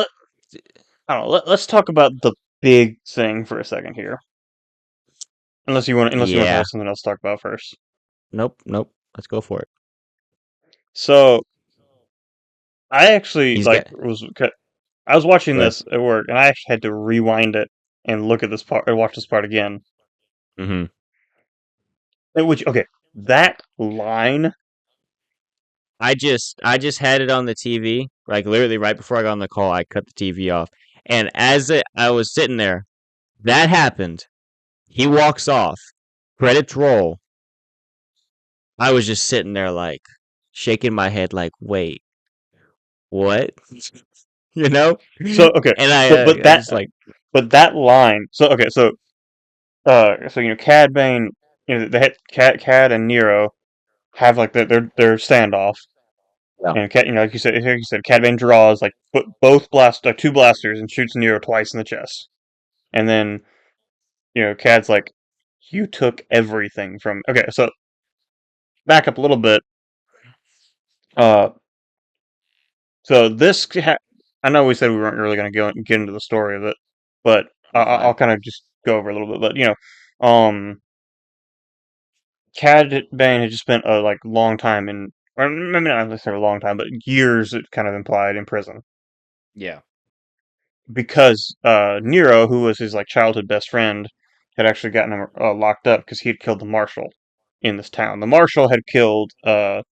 I don't know. Let's talk about the big thing for a second here. Unless you want to Yeah. have something else to talk about first. Nope. Let's go for it. So I actually He's got. I was watching Go ahead. this at work, and I actually had to rewind it and look at this part or watch this part again. Mm-hmm. Which that line. I just had it on the TV, like literally right before I got on the call. I cut the TV off, and I was sitting there, that happened. He walks off. Credits roll. I was just sitting there, like shaking my head, like, wait, what? You know? So And I, but I just like, that line. So Cad Bane, they had Cad and Nero have like their standoff, yeah, and Cad, like you said, Cad Bane draws like two blasters and shoots Nero twice in the chest, and then Cad's like, "You took everything from." Okay, so back up a little bit. Uh, so I know we said we weren't really going to get into the story of it, but you're I'll fine. kind of just go over a little bit. But Cad Bane had just spent a like long time or maybe not necessarily a long time, but years. It kind of implied in prison Yeah. because Nero, who was his like childhood best friend, had actually gotten him locked up because he had killed the marshal in this town. The marshal had killed Laszlo,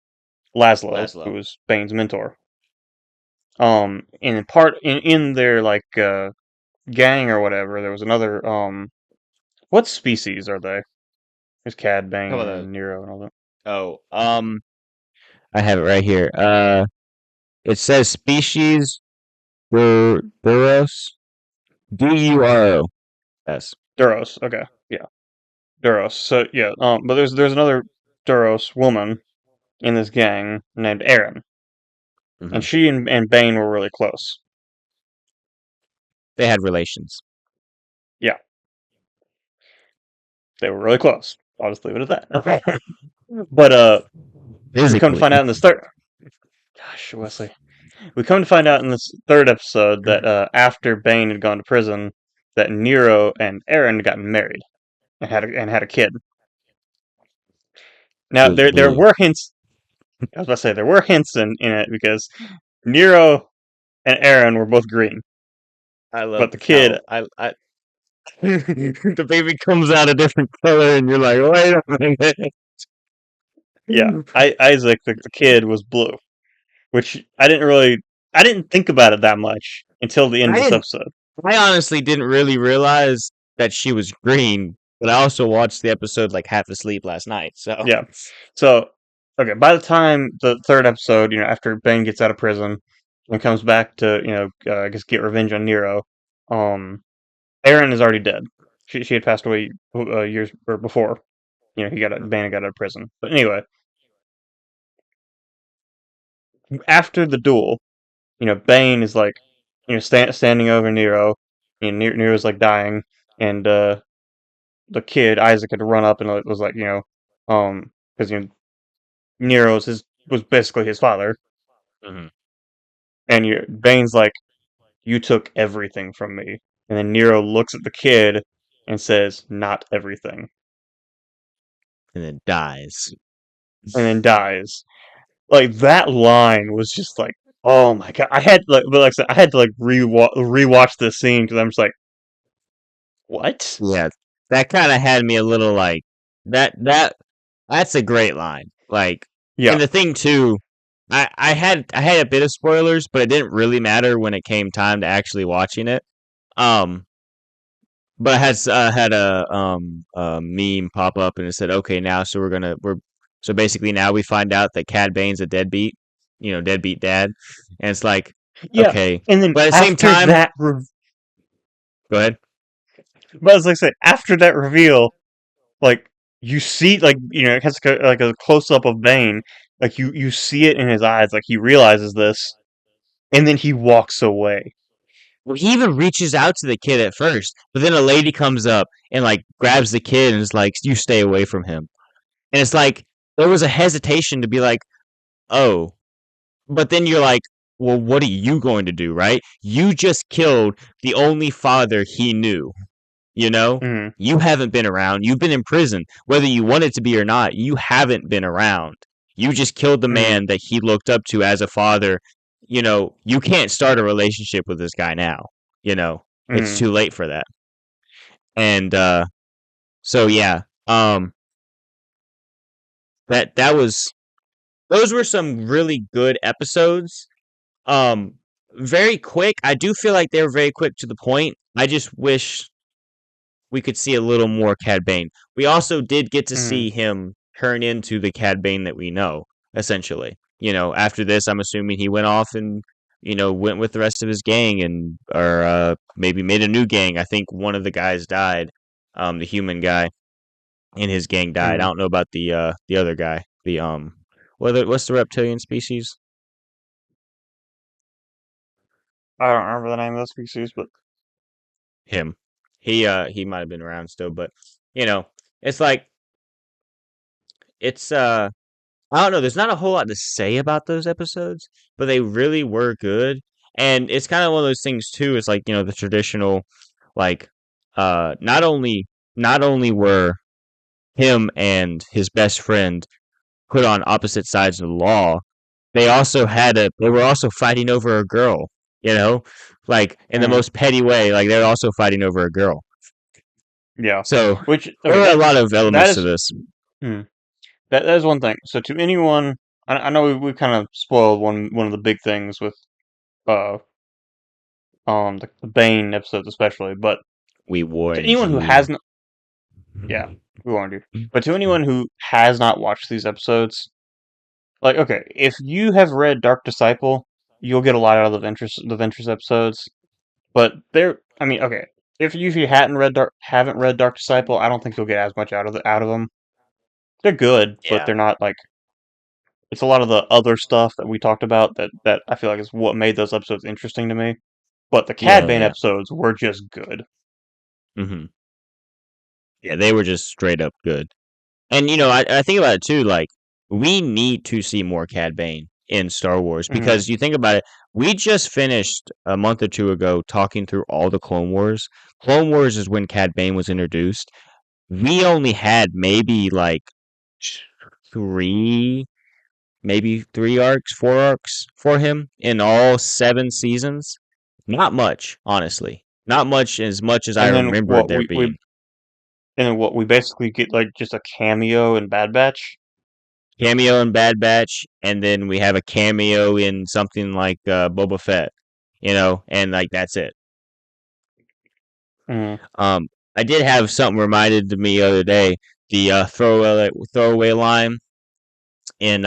who Laszlo. was Bane's mentor. In their like gang or whatever, there was another what species are they? There's Cad How Bane about and Nero and all that. oh, I have it right here. It says species Duros. Duros. Duros, okay, yeah, Duros. So yeah, but there's another Duros woman in this gang named Erin, Mm-hmm. and she and Bane were really close. They had relations. Yeah, they were really close. I'll just leave it at that. But we come to Physically. find out in this third. Gosh, Wesley. We come to find out in this third episode that after Bane had gone to prison, that Nero and Erin had gotten married and had a kid. It Now was there blue. were hints. I was about to say there were hints in it because Nero and Erin were both green, I but love the kid, how I the baby comes out a different color, and you're like, wait a minute. yeah, Isaac, the kid was blue, which I didn't think about it that much until the end of I this didn't. episode. I honestly didn't really realize that she was green, but I also watched the episode like half asleep last night. So Yeah, so okay, by the time the third episode, after Bane gets out of prison and comes back to I guess get revenge on Nero, um, Erin is already dead. She had passed away years or before. Bane got out of prison. But anyway, after the duel, Bane is like, standing over Nero, and Nero's like dying, and the kid Isaac had to run up and was like, because was basically his father, Mhm. and Bane's like, you took everything from me, and then Nero looks at the kid and says, not everything, and then dies. and then dies. Like that line was just like Oh my god! I had like, but like I said, I had to like rewatch this scene because I'm just like, what? Yeah, that kind of had me a little like that's a great line. Like, Yeah, and the thing too, I had a bit of spoilers, but it didn't really matter when it came time to actually watching it. Um, but I had a meme pop up and it said, okay, now we're so basically now we find out that Cad Bane's a deadbeat, deadbeat dad, and it's like, yeah. okay, And then but at the same after time, that, go ahead. but as I said, after that reveal, like you see, like it has like a close up of Bane, like you see it in his eyes, like he realizes this, and then he walks away. Well, he even reaches out to the kid at first, but then a lady comes up and like grabs the kid and is like, "You stay away from him." And it's like there was a hesitation to be like, "Oh," but then you're like, "Well, what are you going to do, right? You just killed the only father he knew. You know, Mm, you haven't been around. You've been in prison, whether you wanted to be or not. You haven't been around. You just killed the mm, man that he looked up to as a father. You can't start a relationship with this guy now. It's mm. too late for that." And so yeah, that was those were some really good episodes. Um, very quick. I do feel like they were very quick to the point. I just wish we could see a little more Cad Bane. We also did get to Mm. see him turn into the Cad Bane that we know, essentially. After this, I'm assuming he went off and went with the rest of his gang and or maybe made a new gang. I think one of the guys died, the human guy in his gang died. I Mm. don't know about the other guy. What's the reptilian species? I don't remember the name of the species, but Him. He might have been around still, but you know, it's like it's I don't know. There's not a whole lot to say about those episodes, but they really were good. And it's kind of one of those things too. It's like the traditional, like, not only were him and his best friend put on opposite sides of the law, they were also fighting over a girl. You know, like in the mm. most petty way. Like they were also fighting over a girl. Yeah. So Which there okay, were a lot of that elements to is this. hmm, that is one thing. So to anyone, I know we kind of spoiled one of the big things with uh the Bane episodes especially, but We to warned anyone who you. hasn't, yeah, we won't do. But to anyone who has not watched these episodes, like okay, if you have read Dark Disciple, you'll get a lot out of the Ventress episodes. But I mean, okay, if you haven't read Dark Disciple, I don't think you'll get as much out of them. They're good, but Yeah. they're not like it's a lot of the other stuff that we talked about that I feel like is what made those episodes interesting to me. But the Cad Yeah. Bane Yeah. episodes were just good. Hmm. Yeah. They were just straight up good. And I think about it too. Like we need to see more Cad Bane in Star Wars Hmm. because you think about it. We just finished a month or two ago talking through all the Clone Wars. Clone Wars is when Cad Bane was introduced. We only had maybe like three, maybe three arcs, four arcs for him in all 7 seasons. Not much, honestly. Not much as I And then remembered there being. what we basically get like just a cameo in Bad Batch. Cameo in Bad Batch, and then we have a cameo in something like Boba Fett, and like that's it. Mm, Um, I did have something reminded to me the other day. The throwaway line in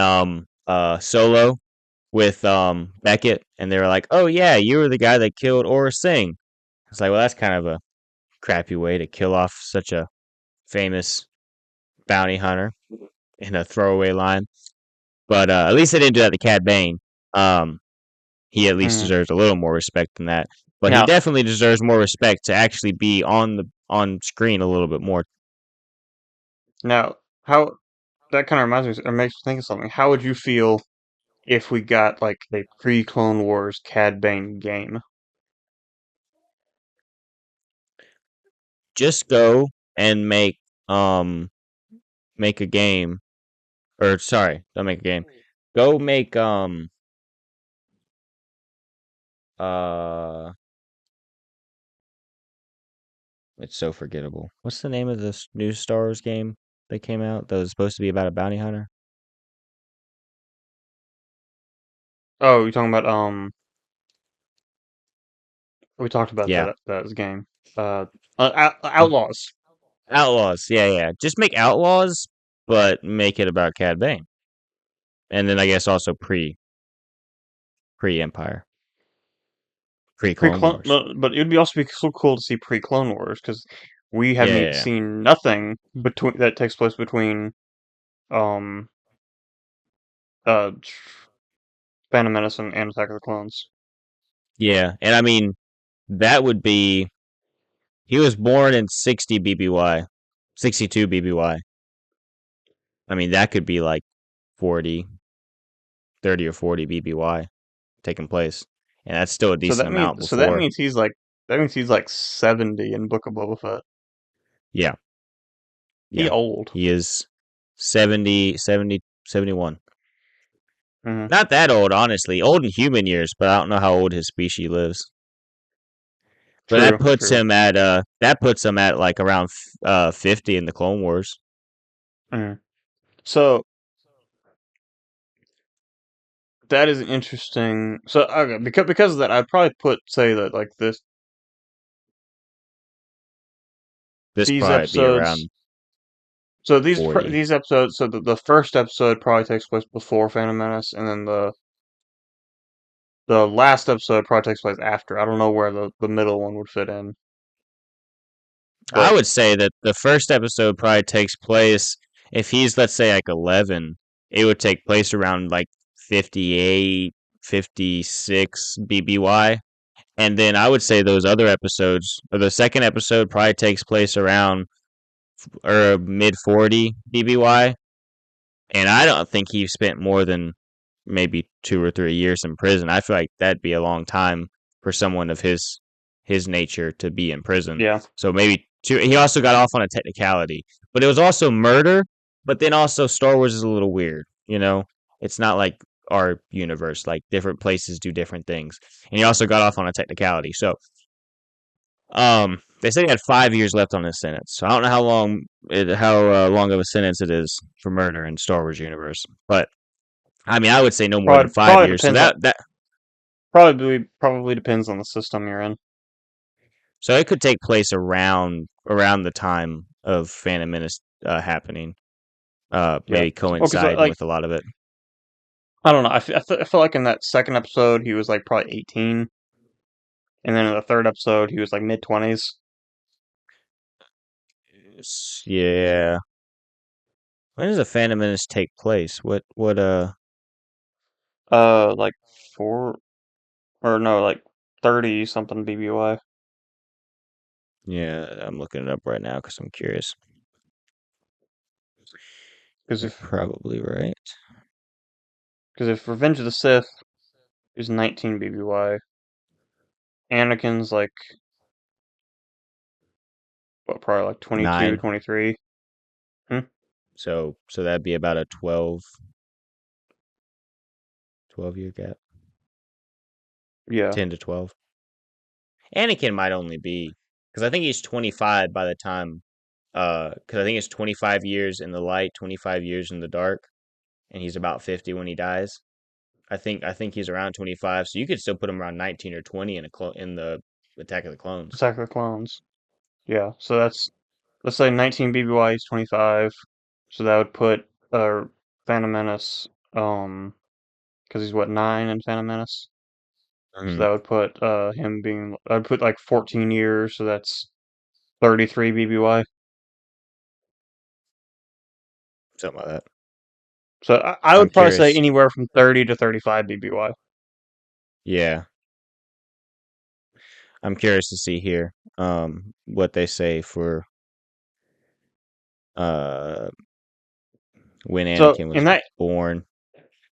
Solo with Beckett, and they were like, "Oh yeah, you were the guy that killed Aura Singh." It's like, well, that's kind of a crappy way to kill off such a famous bounty hunter in a throwaway line. But at least they didn't do that to Cad Bane. Um, he at least mm. deserves a little more respect than that. But he Now, definitely deserves more respect to actually be on screen a little bit more. now, how that kind of reminds me or makes me think of something. How would you feel if we got like a pre-Clone Wars Cad Bane game? Just go and um make a game, or sorry, don't make a game. Go make Uh, it's so forgettable. What's the name of this new Star Wars game that came out that was supposed to be about a bounty hunter? Oh, you're talking about we talked about Yeah, that game. Uh, Outlaws. Outlaws. Yeah, yeah. Just make Outlaws, but make it about Cad Bane, and then I guess also pre Empire, pre Clone Pre-clone, Wars. but it would be also be so cool to see pre-Clone Wars because we Yeah, yeah, haven't yeah. seen nothing between that takes place between um uh Phantom Menace and Attack of the Clones. Yeah, and I mean that would be he was born in 60 BBY, 62 BBY. I mean that could be like 40, 30 or 40 BBY taking place, and that's still a decent amount That before. means he's like 70 in Book of Boba Fett. Yeah, He yeah. old. He is 70, 70, 71. Hmm. Not that old, honestly. Old in human years, but I don't know how old his species lives. But True, true. that puts him at like around 50 in the Clone Wars. Hmm. So that is an interesting. So okay, because of that, I'd probably say that like This these probably be episodes. around So 40. these episodes. So the first episode probably takes place before Phantom Menace, and then the last episode probably takes place after. I don't know where the middle one would fit in, I but would say that the first episode probably takes place if he's let's say like 11, it would take place around like 58, 56 BBY. And then I would say those other episodes, or the second episode probably takes place around or mid 40 BBY. And I don't think he spent more than maybe 2 or 3 years in prison. I feel like that'd be a long time for someone of his nature to be in prison. yeah, So maybe two. He also got off on a technicality, but it was also murder. But then also Star Wars is a little weird. It's not like our universe. Like different places do different things, and he also got off on a technicality. So they said he had 5 years left on his sentence. So I don't know how long of a sentence it is for murder in Star Wars universe, but I mean, I would say no more than five probably years. So depends on that probably depends on the system you're in. so it could take place around the time of Phantom Menace Yeah, maybe well, because coinciding with a lot of it. I don't know. I feel like in that second episode he was like probably 18, and then in the third episode he was like mid 20s. Yeah. When does a Phantom Menace take place? What? Like four or no, like 30 something BBY. Yeah, I'm looking it up right now because I'm curious. Because You're probably right. if Revenge of the Sith is 19 BBY, Anakin's like what, probably like 22, 9. 23. Hmm? So that'd be about a 12 year gap. Yeah, 10 to 12. Anakin might only be because I think he's 25 by the time because I think it's 25 years in the light, 25 years in the dark, and he's about 50 when he dies. I think he's around 25, so you could still put him around 19 or 20 in the Attack of the Clones. Attack of the Clones. Yeah, so that's let's say 19 BBY is 25. So that would put Phantom Menace because he's what, 9 in Phantom Menace. So Hmm. that would put him being I'd put like 14 years, so that's 33 BBY. Something like that. So I I'm would probably say curious. anywhere from 30 to 35 BBY. Yeah, I'm curious to see here what they say for uh when So Anakin was in that born.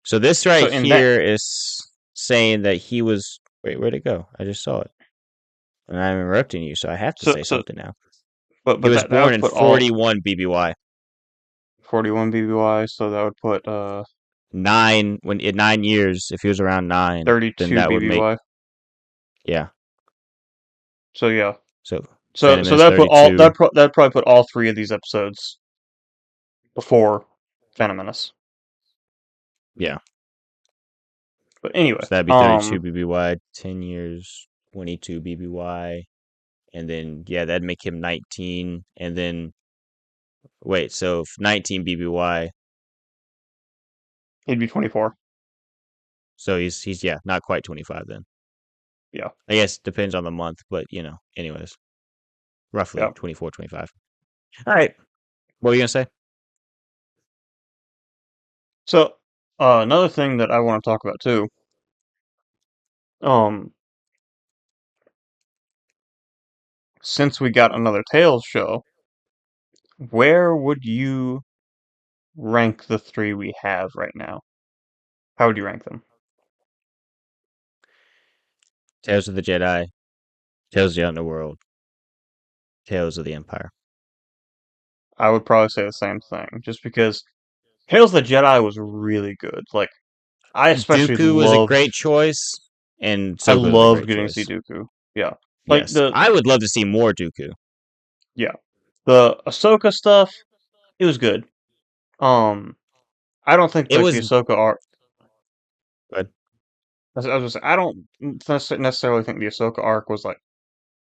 So this so right in that here is saying that he was. Wait, where'd it go? I just saw it. And I'm interrupting you, so I have to so say so something now. He but was that born would in put all 41 BBY. 41 BBY, so that would put 9 when in 9 years, if he was around 9, then 32 that would make BBY. Yeah. So yeah. So So Phantom Menace that put all 32. that probably put all 3 of these episodes before Phantom Menace. Yeah. But anyway, So that'd be 32 BBY, 10 years, 22 BBY, and then yeah, that'd make him 19, and then wait, so 19 BBY. he'd be 24. So he's yeah, not quite 25 then. Yeah. I guess depends on the month, but anyways, roughly Yeah. 24, 25. All right. What were you gonna say? So another thing that I want to talk about too. Um, since we got another Tales show, where would you rank the 3 we have right now? How would you rank them? Tales of the Jedi, Tales of the Underworld, Tales of the Empire. I would probably say the same thing, just because Tales of the Jedi was really good. Like, I especially Dooku was a loved, great choice, and I Ahsoka was a loved great getting to see choice. Dooku. Yeah, like Yes, I would love to see more Dooku. yeah, the Ahsoka stuff, it was good. I don't think It like the was Ahsoka arc. good. I was gonna say, I don't necessarily think the Ahsoka arc was like.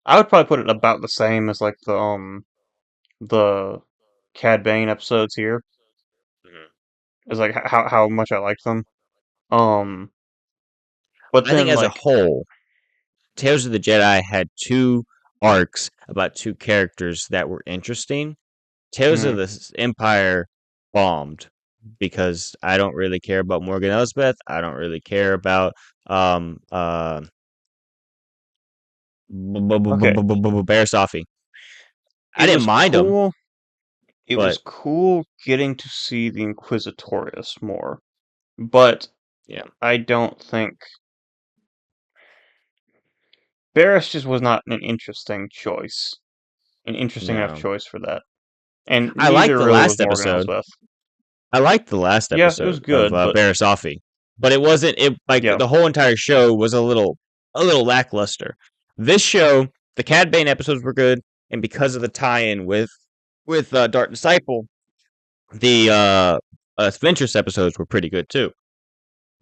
I would probably put it about the same as like the Cad Bane episodes here. Mhm. Is like how much I liked them. Um, but I think then as a like, whole, Tales of the Jedi had two arcs about two characters that were interesting. Tales of mm, the Empire bombed because I don't really care about Morgan Elsbeth. I don't really care about um uh okay, Bear Safi. I it didn't was mind them, cool. It was but cool getting to see the Inquisitorius more, but yeah, I don't think Barris just was not an interesting enough no. choice for that, and I liked neither the really was last Morgan episode. Elsbeth. I liked the last Yeah, it was episode of good, but Barasafi, but it wasn't. It like yeah, the whole entire show was a little lackluster. This show, the Cad Bane episodes were good, and because of the tie-in with Dark Disciple, the Ventress episodes were pretty good too.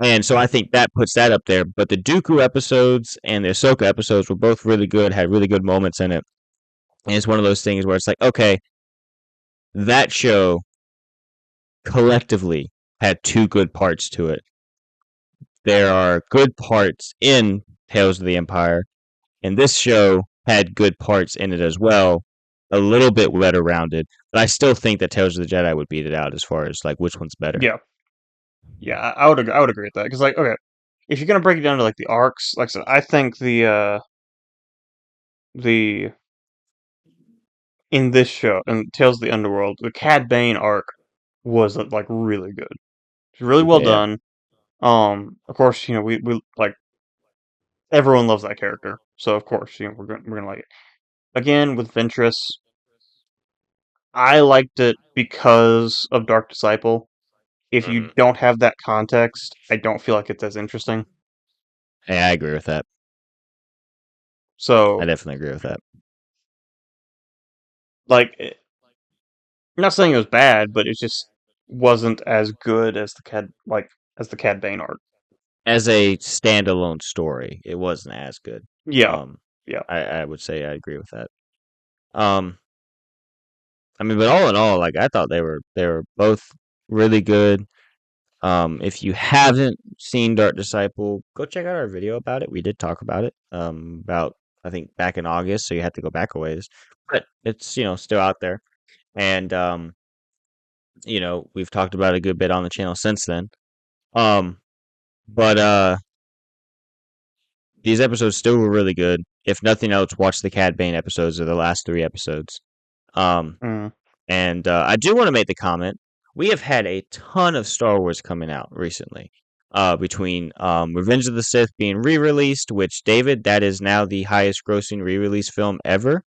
And so I think that puts that up there. But the Dooku episodes and the Ahsoka episodes were both really good, had really good moments in it. And it's one of those things where it's like, okay, that show collectively had two good parts to it. There are good parts in Tales of the Empire, and this show had good parts in it as well, a little bit better rounded. But I still think that Tales of the Jedi would beat it out as far as like which one's better. yeah, yeah. I would agree with that because like okay, if you're gonna break it down to like the arcs, like I said, I think the in this show in Tales of the Underworld, the Cad Bane arc was like really good. It's really well Yeah, done. Of course, we like everyone loves that character, so of course, we're gonna like it. Again with Ventress, I liked it because of Dark Disciple. If you hmm don't have that context, I don't feel like it's as interesting. yeah, I agree with that. I So, definitely agree with that. like, I'm not saying it was bad, but it just wasn't as good as as the Cad Bane arc. As a standalone story, it wasn't as good. Yeah, Um, yeah, I would say I agree with that. Um, I mean, but all in all, like I thought they were both really good. If you haven't seen Dark Disciple, go check out our video about it. We did talk about it. About I think back in August, so you have to go back a ways, but it's still out there, and we've talked about it a good bit on the channel since then. Um, but these episodes still were really good. If nothing else, watch the Cad Bane episodes or the last three episodes. Um, mm, and I do want to make the comment: we have had a ton of Star Wars coming out recently. Between Revenge of the Sith being re-released, which David, that is now the highest-grossing re-release film ever.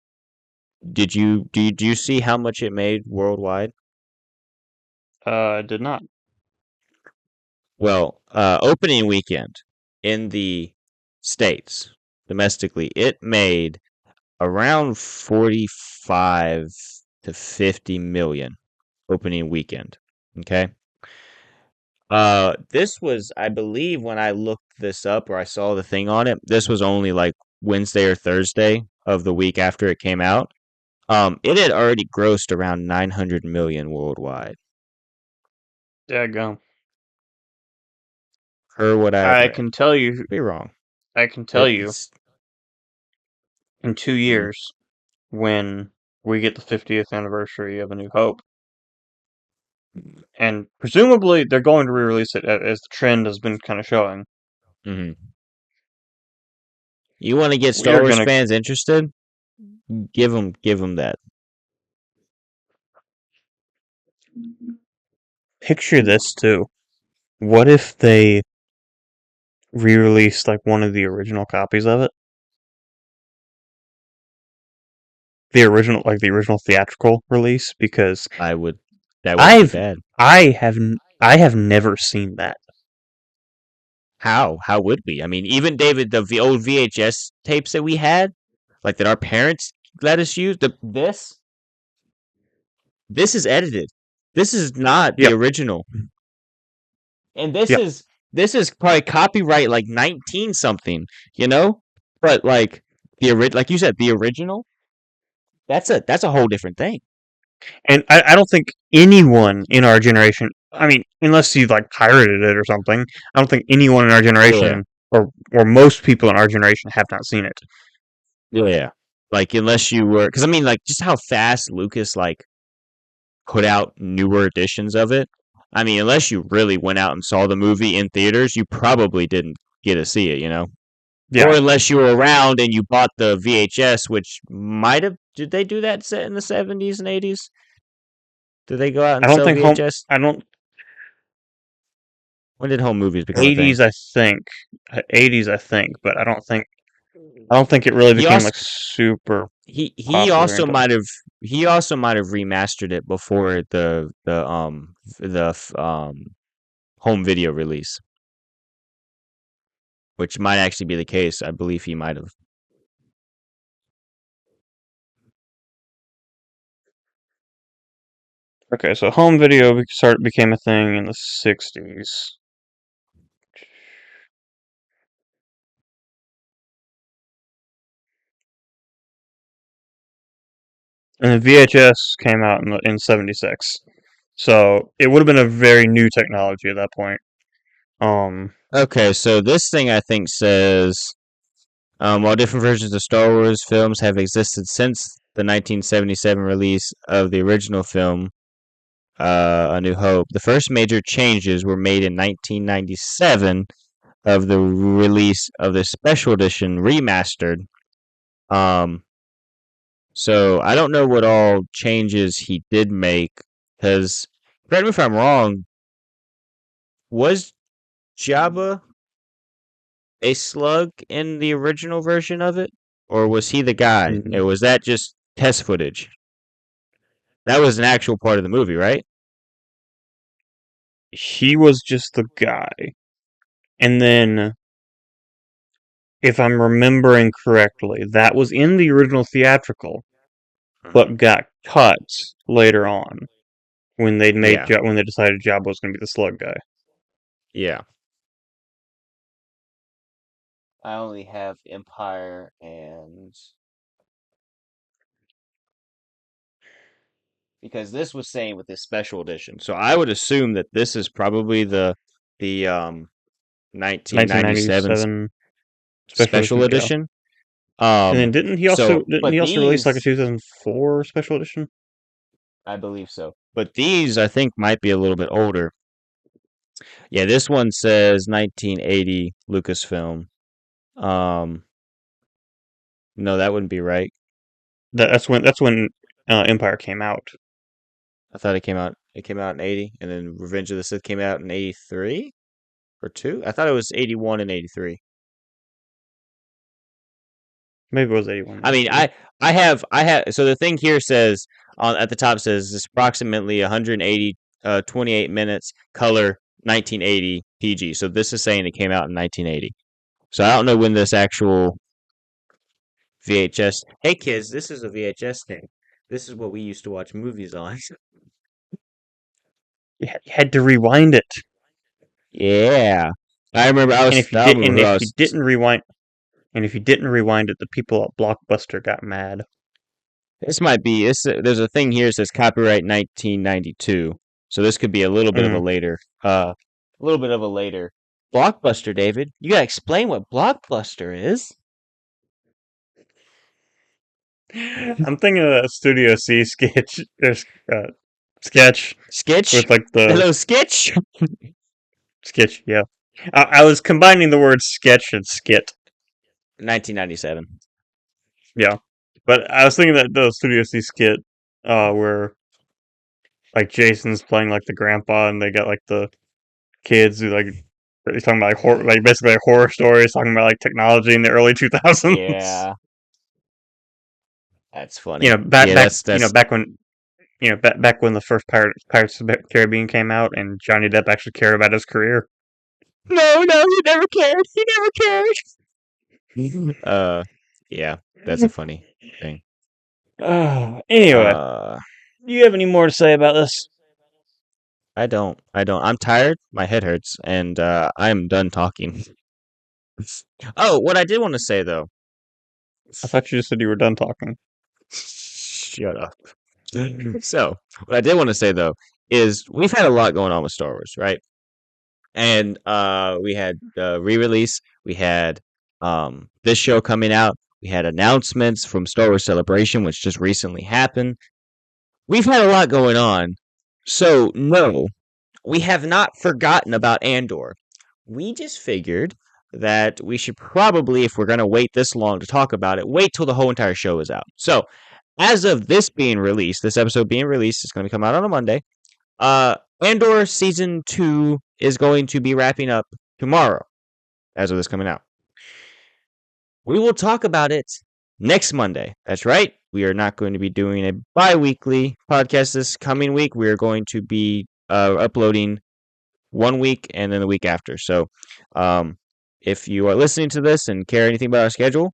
Did you see how much it made worldwide? did not. Well, opening weekend in the States, domestically, it made around 45 to 50 million opening weekend. Okay. This was, I believe, when I looked this up or I saw the thing on it, this was only like Wednesday or Thursday of the week after it came out. It had already grossed around 900 million worldwide. Daggum. Per what I've I read. can tell you. Be wrong. I can tell you. It's In 2 years, when we get the 50th anniversary of A New Hope, and presumably they're going to re-release it as the trend has been kind of showing. mhm. You want to get We Star are Wars gonna fans interested? Give them that. picture this too. What if they re-released like one of the original copies of it? The original theatrical release, because That wouldn't be I've bad. I have never seen that. How would we? I mean, even David, the old VHS tapes that we had, like that our parents let us use, this is edited. This is not the Yep, original. And yep. this is probably copyright like 19 something, you know? But like like you said, the original, that's a whole different thing. And I don't think anyone in our generation, I mean, unless you like pirated it or something, I don't think anyone in our Yeah. generation or most people in our generation have not seen it. Yeah. Like unless you were, because I mean, like just how fast Lucas like put out newer editions of it. I mean, unless you really went out and saw the movie in theaters, you probably didn't get to see it, you know? Or Yeah, unless you were around and you bought the VHS, which might have, did they do that set in the 70s and 80s? Did they go out I and don't sell think home. VHS? I don't When did home movies become a thing? 80s. I think 80s. I think, but I don't think it really He became also like super he popular also until. might have remastered it before the home video release, which might actually be the case. I believe he might have. Okay, so home video became a thing in the 60s. And then VHS came out in 76. So it would have been a very new technology at that point. Okay, so this thing I think says while different versions of Star Wars films have existed since the 1977 release of the original film, A New Hope, the first major changes were made in 1997 of the release of the special edition remastered. Um, so I don't know what all changes he did make, because correct me if I'm wrong, was Jabba a slug in the original version of it, or was he the guy? Or mm, was that just test footage? That was an actual part of the movie, right? he was just the guy. And then, if I'm remembering correctly, that was in the original theatrical, Mm-hmm. but got cut later on Yeah, when they decided Jabba was going to be the slug guy. yeah. I only have Empire and because this was saying with this special edition. So I would assume that this is probably the 1997 1997 special special edition, yeah. edition. And then didn't But he also release like a these 2004 special edition? I believe so. But these I think might be a little bit older. Yeah, this one says 1980 Lucasfilm. Um, no, that wouldn't be right. That's when Empire came out. I thought it came out in 80 and then Revenge of the Sith came out in 83 or 2. I thought it was 81 and 83. Maybe it was 81, I mean, 83. I have so the thing here says on at the top says it's approximately 180 28 minutes color 1980 PG. So this is saying it came out in 1980. So I don't know when this actual VHS. Hey kids, this is a VHS thing. This is what we used to watch movies on. You had to rewind it. Yeah, I remember. And if you did, and if you didn't rewind, it, the people at Blockbuster got mad. This might be. There's a thing here that says copyright 1992, so this could be a little bit of a later. A little bit of a later. Blockbuster, David. You gotta explain what Blockbuster is. I'm thinking of that Studio C sketch. There's sketch Sketch. with like the Hello, sketch. sketch. Yeah, I was combining the words sketch and skit. 1997. Yeah, but I was thinking that the Studio C skit, where like Jason's playing like the grandpa, and they got like the kids who like he's talking about like basically like horror stories, talking about like technology in the early 2000s. Yeah, that's funny. You know, back Yeah, back that's back when the first Pirates of the Caribbean came out, and Johnny Depp actually cared about his career. No, he never cared. He never cared. Yeah, that's a funny thing. Anyway, do you have any more to say about this? I don't. I'm tired. My head hurts, and I'm done talking. Oh, what I did want to say though. I thought you just said you were done talking. Shut up. So, what I did want to say though is we've had a lot going on with Star Wars, right? And we had re-release. We had this show coming out. We had announcements from Star Wars Celebration, which just recently happened. We've had a lot going on. So, no, we have not forgotten about Andor. We just figured that we should probably, if we're going to wait this long to talk about it, wait till the whole entire show is out. So, as of this being released, this episode being released, it's going to come out on a Monday. Andor Season 2 is going to be wrapping up tomorrow, as of this coming out. We will talk about it next Monday. That's right. We are not going to be doing a bi-weekly podcast this coming week. We are going to be uploading 1 week and then the week after. So if you are listening to this and care anything about our schedule,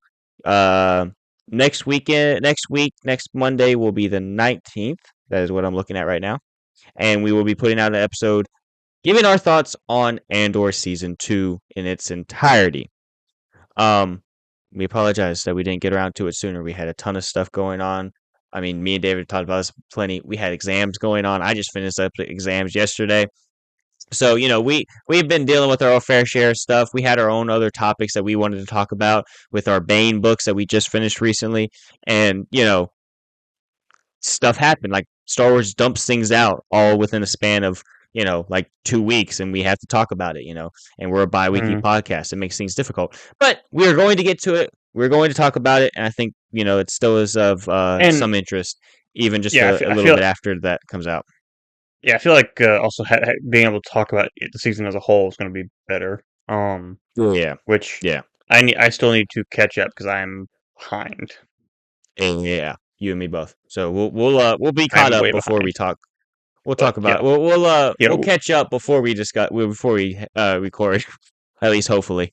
next Monday will be the 19th. That is what I'm looking at right now. And we will be putting out an episode giving our thoughts on Andor Season 2 in its entirety. We apologize that we didn't get around to it sooner. We had a ton of stuff going on. I mean, me and David talked about this plenty. We had exams going on. I just finished up exams yesterday. So, we've been dealing with our fair share of stuff. We had our own other topics that we wanted to talk about with our Bane books that we just finished recently. And, stuff happened. Like, Star Wars dumps things out all within a span of, like 2 weeks, and we have to talk about it, and we're a bi-weekly podcast. It makes things difficult. But we're going to get to it. We're going to talk about it, and I think, it still is of some interest, even just a little bit after that comes out. Yeah, I feel like also being able to talk about the season as a whole is going to be better. Which I still need to catch up because I'm behind. Yeah, you and me both. So we'll be caught up before we talk. We'll talk about we'll catch up before we record. At least hopefully.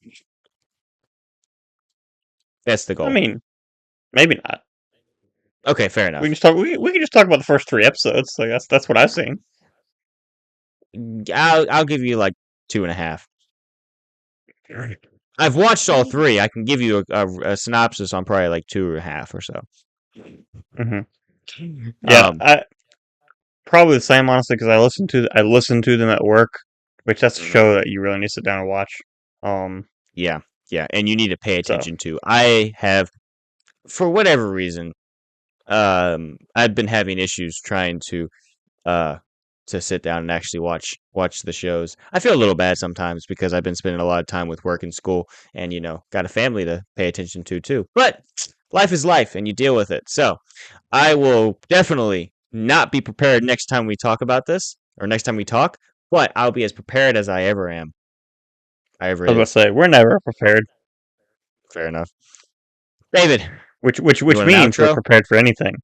That's the goal. I mean, maybe not. Okay, fair enough. We can just talk about the first 3 episodes. So that's what I've seen. I'll give you like 2.5. I've watched all 3. I can give you a synopsis on probably like 2.5 or so. Mm-hmm. Yeah, I probably the same, honestly, because I listen to them at work, which that's a show that you really need to sit down and watch. Yeah, and you need to pay attention to. I have, for whatever reason, I've been having issues trying to sit down and actually watch the shows. I feel a little bad sometimes because I've been spending a lot of time with work and school, and got a family to pay attention to too. But life is life, and you deal with it. So I will definitely not be prepared next time we talk about this, or next time we talk, but I'll be as prepared as I ever am. I was going to say, we're never prepared. Fair enough. David. Which means we're prepared for anything.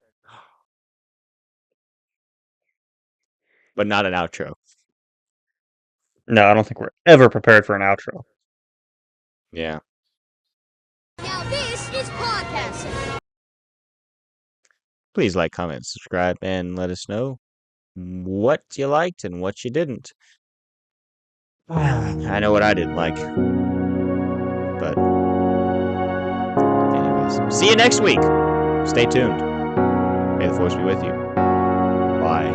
But not an outro. No, I don't think we're ever prepared for an outro. Yeah. Now This is podcasting. Please like, comment, subscribe, and let us know what you liked and what you didn't. I know what I didn't like. But anyways, see you next week. Stay tuned. May the force be with you. Bye.